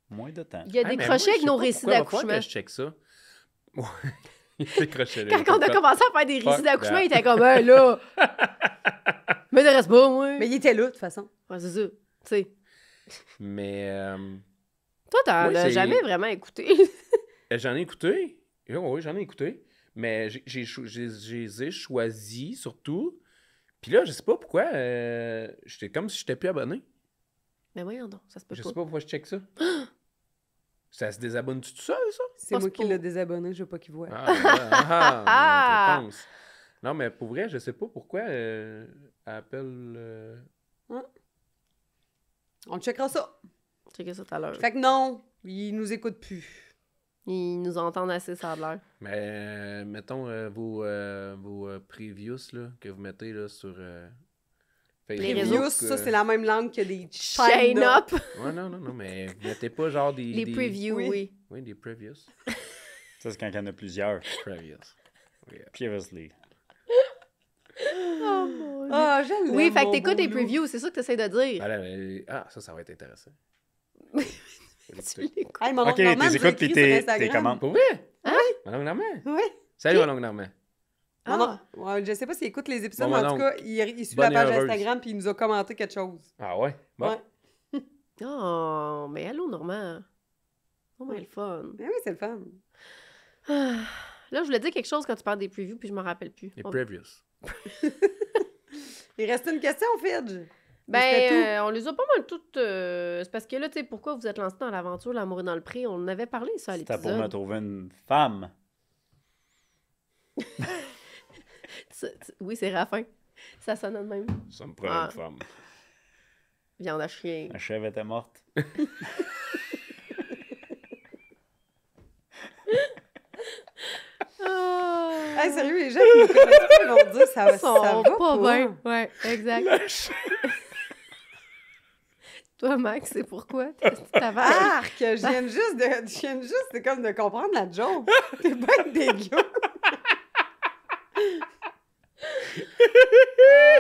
moins de temps. Il a Ah, mais décroché moi, avec je nos sais pas récits pourquoi, il va falloir d'accouchement. que je check ça. Ouais. Il décrochait là. Quand on a commencé à faire des récits Fuck d'accouchement, that. il était comme, hey, là, m'intéresse pas, moi. Mais il était là, de toute façon. Ouais, c'est ça. Tu sais. Mais Toi, t'en Oui, as c'est- jamais vraiment écouté. j'en ai écouté. Oui, j'en ai écouté. Mais j'ai choisi surtout. Puis là, je sais pas pourquoi. J'étais comme si j'étais plus abonné. Mais voyons donc, ça se peut Je pas. sais pas pourquoi je check ça. Ça se désabonne tout seul, ça? C'est Pas moi ce qui pour- l'ai désabonné, je veux pas qu'il voit. Ah, bonne réponse. Non, mais pour vrai, je sais pas pourquoi Apple. On checkera ça. Checker ça tout à l'heure. Fait que non, il nous écoute plus. Ils nous entendent assez, ça a l'air. Mais mettons vos previews là, que vous mettez là, sur Facebook. Les réseaux. Previews, ça, c'est la même langue que des Chain up! Ouais, non, mais vous mettez pas genre des. Les previews, Oui. oui. Oui, des previews. Ça, c'est quand il y en a plusieurs. Previews. Oui. Previously. Oh, mon Dieu. Ah, j'aime Oui, fait que mon t'écoutes beau les loup. previews, c'est ça que t'essaies de dire. Ça va être intéressant. Tu l'écoutes. Hey, mon Ok, oncle Norman t'es nous a écoutes écrit puis sur t'es Instagram. commandes. Pour vrai? Hein? Mon Normand? Oui. Salut, Ok. mon Normand. Non, Ah. non. Ouais, je sais pas s'il écoute les épisodes, Bon, mais mon en tout oncle. cas, il suit Bonne la et page heureuse. Instagram puis il nous a commenté quelque chose. Ah ouais? Bon. Ouais. Oh, mais allô, Normand. Oh, mais le fun. Ben oui, c'est le fun. Ah. Là, je voulais dire quelque chose quand tu parles des previews, puis je me rappelle plus. Les On- previews. Il reste une question, Fidge. Ben, on les a pas mal toutes. C'est parce que là, tu sais, pourquoi vous êtes lancé dans l'aventure L'amour est dans le pré? On en avait parlé, ça, à C'était pour me l'épisode. trouver une femme. Oui, c'est Raffin. Ça sonne de même. Ça me prend Ah. une femme. Viande à chien. La chèvre était morte. Ah. Hey, sérieux, les gens qui nous connaissent pas, ils vont dire ça, Ils ça sont va pas bien. Ouais, exact. Lâche. Toi, Max, c'est pourquoi? Ta vache. Arc! Je viens juste c'est comme de comprendre la joke. T'es bien dégueu.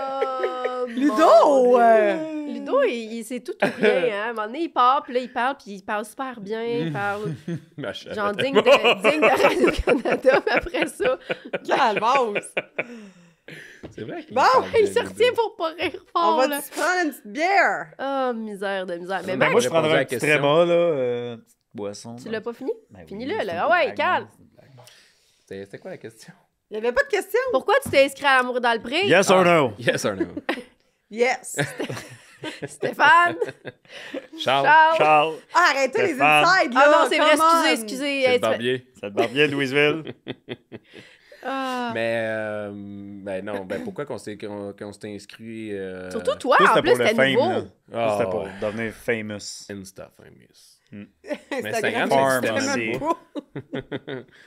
Oh, Ludo! mon Dieu. Ludo, c'est tout ou rien. Hein? À un moment donné, il part, puis là, il parle super bien. Il parle Ma chèvre genre était digne morte. digne de Radio-Canada. Mais après ça, Calmos! C'est vrai qu'il Bon, parle il de se Ludo. retient pour pas rire On fort. va Là. se prendre une petite bière? Oh, misère de misère. Mais Ben, Max, moi, je répondu à prendrais la un petit question. tréma, là. Petite boisson. tu l'as pas fini? Ben oui, Finis-le, c'est là. une Ah ouais, blague, cale. c'est une blague. C'était quoi la question? Il n'y avait pas de question? Pourquoi tu t'es inscrit à L'amour dans le pré? Yes or no? Yes or no? Yes! Stéphane? Charles. Charles? Charles, Ah, arrêtez les Stéphane. insides, là! Ah non, c'est vrai, come on. excusez. C'est Hey, le barbier. c'est le barbier de Louisville. Ah. Mais, ben non, ben pourquoi qu'on s'est inscrit... Surtout toi, Tout, en c'était plus, pour le c'était fame, nouveau. là. Tout, Ah, c'était pour ouais. devenir famous. Insta famous. Instagram, Farm, c'est aussi. vraiment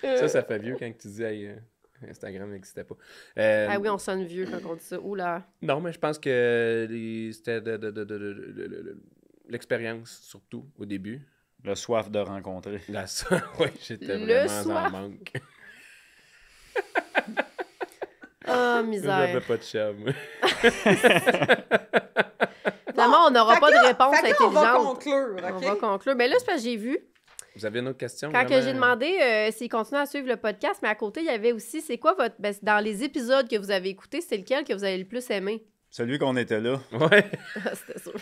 pas. Ça fait vieux quand tu dis hey, Instagram n'existait pas. Ah oui, on sonne vieux quand on dit ça. Oula. Non, mais je pense que c'était l'expérience, surtout, au début. Le soif de rencontrer. Oui, j'étais Le vraiment soir. en manque. Ah, J'avais misère. pas de chum. Finalement, on n'aura Fait pas que de là- réponse fait que là, on va intelligente. conclure, On OK? va conclure. Mais là, c'est parce que j'ai vu, Vous avez une autre question? quand que vraiment? j'ai demandé s'il continuait à suivre le podcast, mais à côté, il y avait aussi, c'est quoi votre... Ben, dans les épisodes que vous avez écoutés, c'est lequel que vous avez le plus aimé? Celui qu'on était là. Ouais. C'était sûr.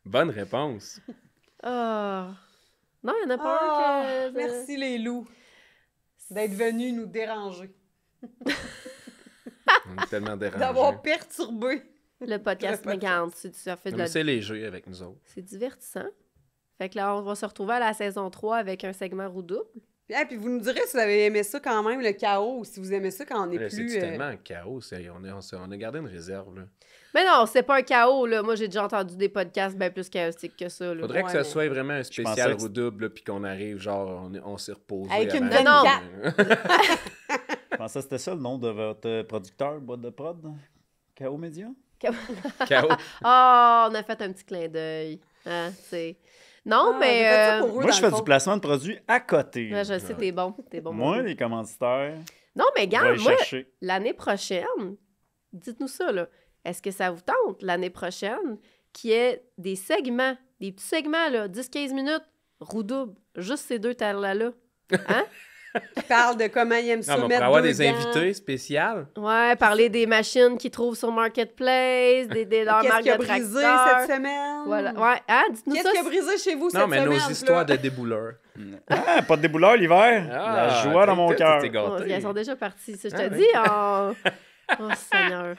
Bonne réponse. Ah. Non, il n'y en a pas Ah, un que... merci les loups d'être venus nous déranger, On est tellement dérangés. d'avoir perturbé. Le podcast, Le mais podcast. regarde, ça fait de Non, la... mais c'est léger avec nous autres. C'est divertissant. Fait que là, on va se retrouver à la saison 3 avec un segment roue double. Puis vous nous direz si vous avez aimé ça quand même, le chaos, ou si vous aimez ça quand on est Là, plus... C'est tellement un chaos. On a gardé une réserve. Là. Mais non, c'est pas un chaos, là. Moi, j'ai déjà entendu des podcasts bien plus chaotiques que ça, là. Faudrait que Ouais, ça mais- soit vraiment un pensais spécial que redouble, puis qu'on arrive, genre, on s'est reposé. Avec une avant. 24. Je pensais que c'était ça le nom de votre producteur, boîte de prod? KO Média? Chaos. Ah, on a fait un petit clin d'œil. Hein, c'est... Non, Ah, mais... j'ai fait ça pour eux, Moi, dans je le fais fond. du placement de produits à côté. Ouais, je sais, t'es bon. T'es bon. Moi, mon les commanditaires, Non, mais je vais regarde, les moi, chercher. l'année prochaine, dites-nous ça, là. Est-ce que ça vous tente, l'année prochaine, qu'il y ait des segments, des petits segments, là, 10-15 minutes, roue double, juste ces deux talents-là? Hein? Qui parle de comment ils aiment ça Non, mais on mettre pourrait avoir deux des gants. invités spéciaux. Ouais, parler des machines qu'ils trouvent sur Marketplace, des leurs Qu'est-ce marques qui a de brisé tracteurs. cette semaine? Voilà. Ouais, hein, dites-nous ça. Qu'est-ce qui a brisé chez vous Non, cette mais semaine? nos là? histoires de débouleurs. Ah, pas de débouleur l'hiver. La joie dans mon cœur. T'es Oh, gâté. ils sont déjà partis, ça, je te Ah, dis. Oh, Seigneur.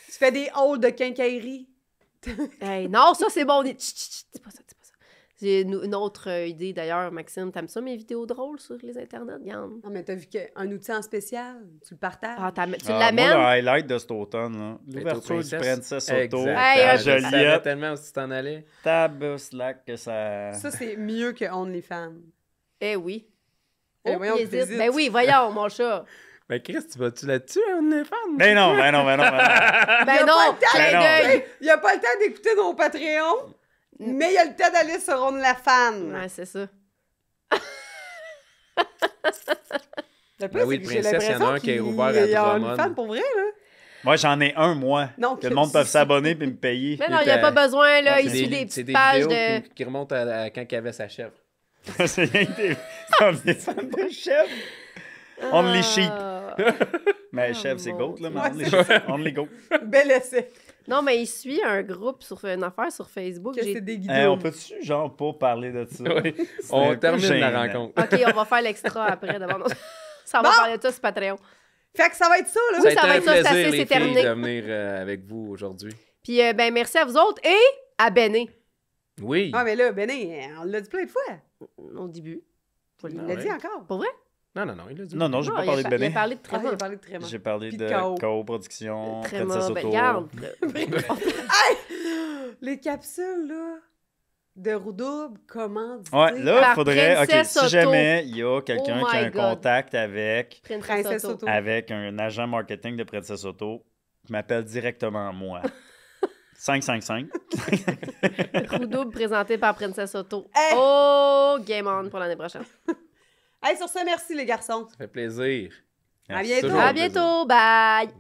Tu fais des halls de quincaillerie. Hey, non, ça, c'est bon. Chut, chut, chut, dis pas ça, dis pas ça. J'ai une autre idée, d'ailleurs, Maxime. T'aimes ça, mes vidéos drôles sur les internets? Regarde. Non, mais t'as vu qu'un outil en spécial, tu le partages. Ah, tu Moi, l'amènes? le highlight de cet automne, là, l'ouverture du Princesse. Princess Auto. Exact. Hey, Ah, un- je savais Joliette. tellement où tu t'en allais. Tabaslac que ça... Ça, c'est mieux que OnlyFans. Eh oui. Eh, Oh, voyons puis que hésite. t'hésites. Ben oui, voyons, mon chat. Ben, Chris, tu vas-tu là-dessus, OnlyFans? Ben non. Ben Il y a non, pas le temps, Ben non. clin Il n'y a pas le temps d'écouter nos Patreons, mais il y a le temps d'aller sur OnlyFans. Ouais, c'est ça. Le pire, Ben oui, c'est le que j'ai Princesse, il y en a l'impression un qui est qu'il ouvert à y a Drummond. OnlyFans pour vrai, là. Moi, j'en ai un, moi. Non, Que le monde peut s'abonner puis me payer. Mais non, il n'y a pas besoin, là. C'est Il suit des c'est petites pages vidéos de... qui remontent à quand il avait sa chèvre. C'est rien que des... On est fans de chef. Only sheep. Ah. Mais Oh, chef, c'est mon goat, là. Mais Ouais, only c'est sheep. Only goat. Bel essai. Non, mais il suit un groupe sur une affaire sur Facebook. Que J'ai- c'est des Hey, guidots. on peut-tu, genre, pas parler de ça? Oui. C'est On un peu termine la gênant. rencontre. OK, on va faire l'extra après. D'abord. Ça va Bon. parler de ça sur Patreon. Fait que ça va être ça, là. Oui, Ça ça a va été être un ça, c'est plaisir, assez, les c'est terminé. filles, de venir avec vous aujourd'hui. Puis, ben, merci à vous autres et à Béné, Oui. Ah, mais là, Béné, on l'a dit plein de fois. au début. Il Ah l'a ouais. dit encore. Pour vrai? Non, il a dit. Non, j'ai Ah, pas parlé de il a Béné. parlé de Ah, Tréma. il a parlé de Tréma. J'ai parlé Puis de de KO. co-production, Tréma, Princess ben, Auto. regarde. Les capsules, là, de roue double, comment dire? Ouais, là, Par il faudrait... OK, Princess si Auto. jamais il y a quelqu'un Oh qui a my un God. contact avec Princess Auto. avec un agent marketing de Princess Auto, qui m'appelle directement moi. 555. Roue double présenté par Princess Auto. Hey! Oh, game on pour l'année prochaine. Hey, sur ce, merci, les garçons. Ça fait plaisir. À bientôt. Toujours À un plaisir. bientôt. Bye. Bye.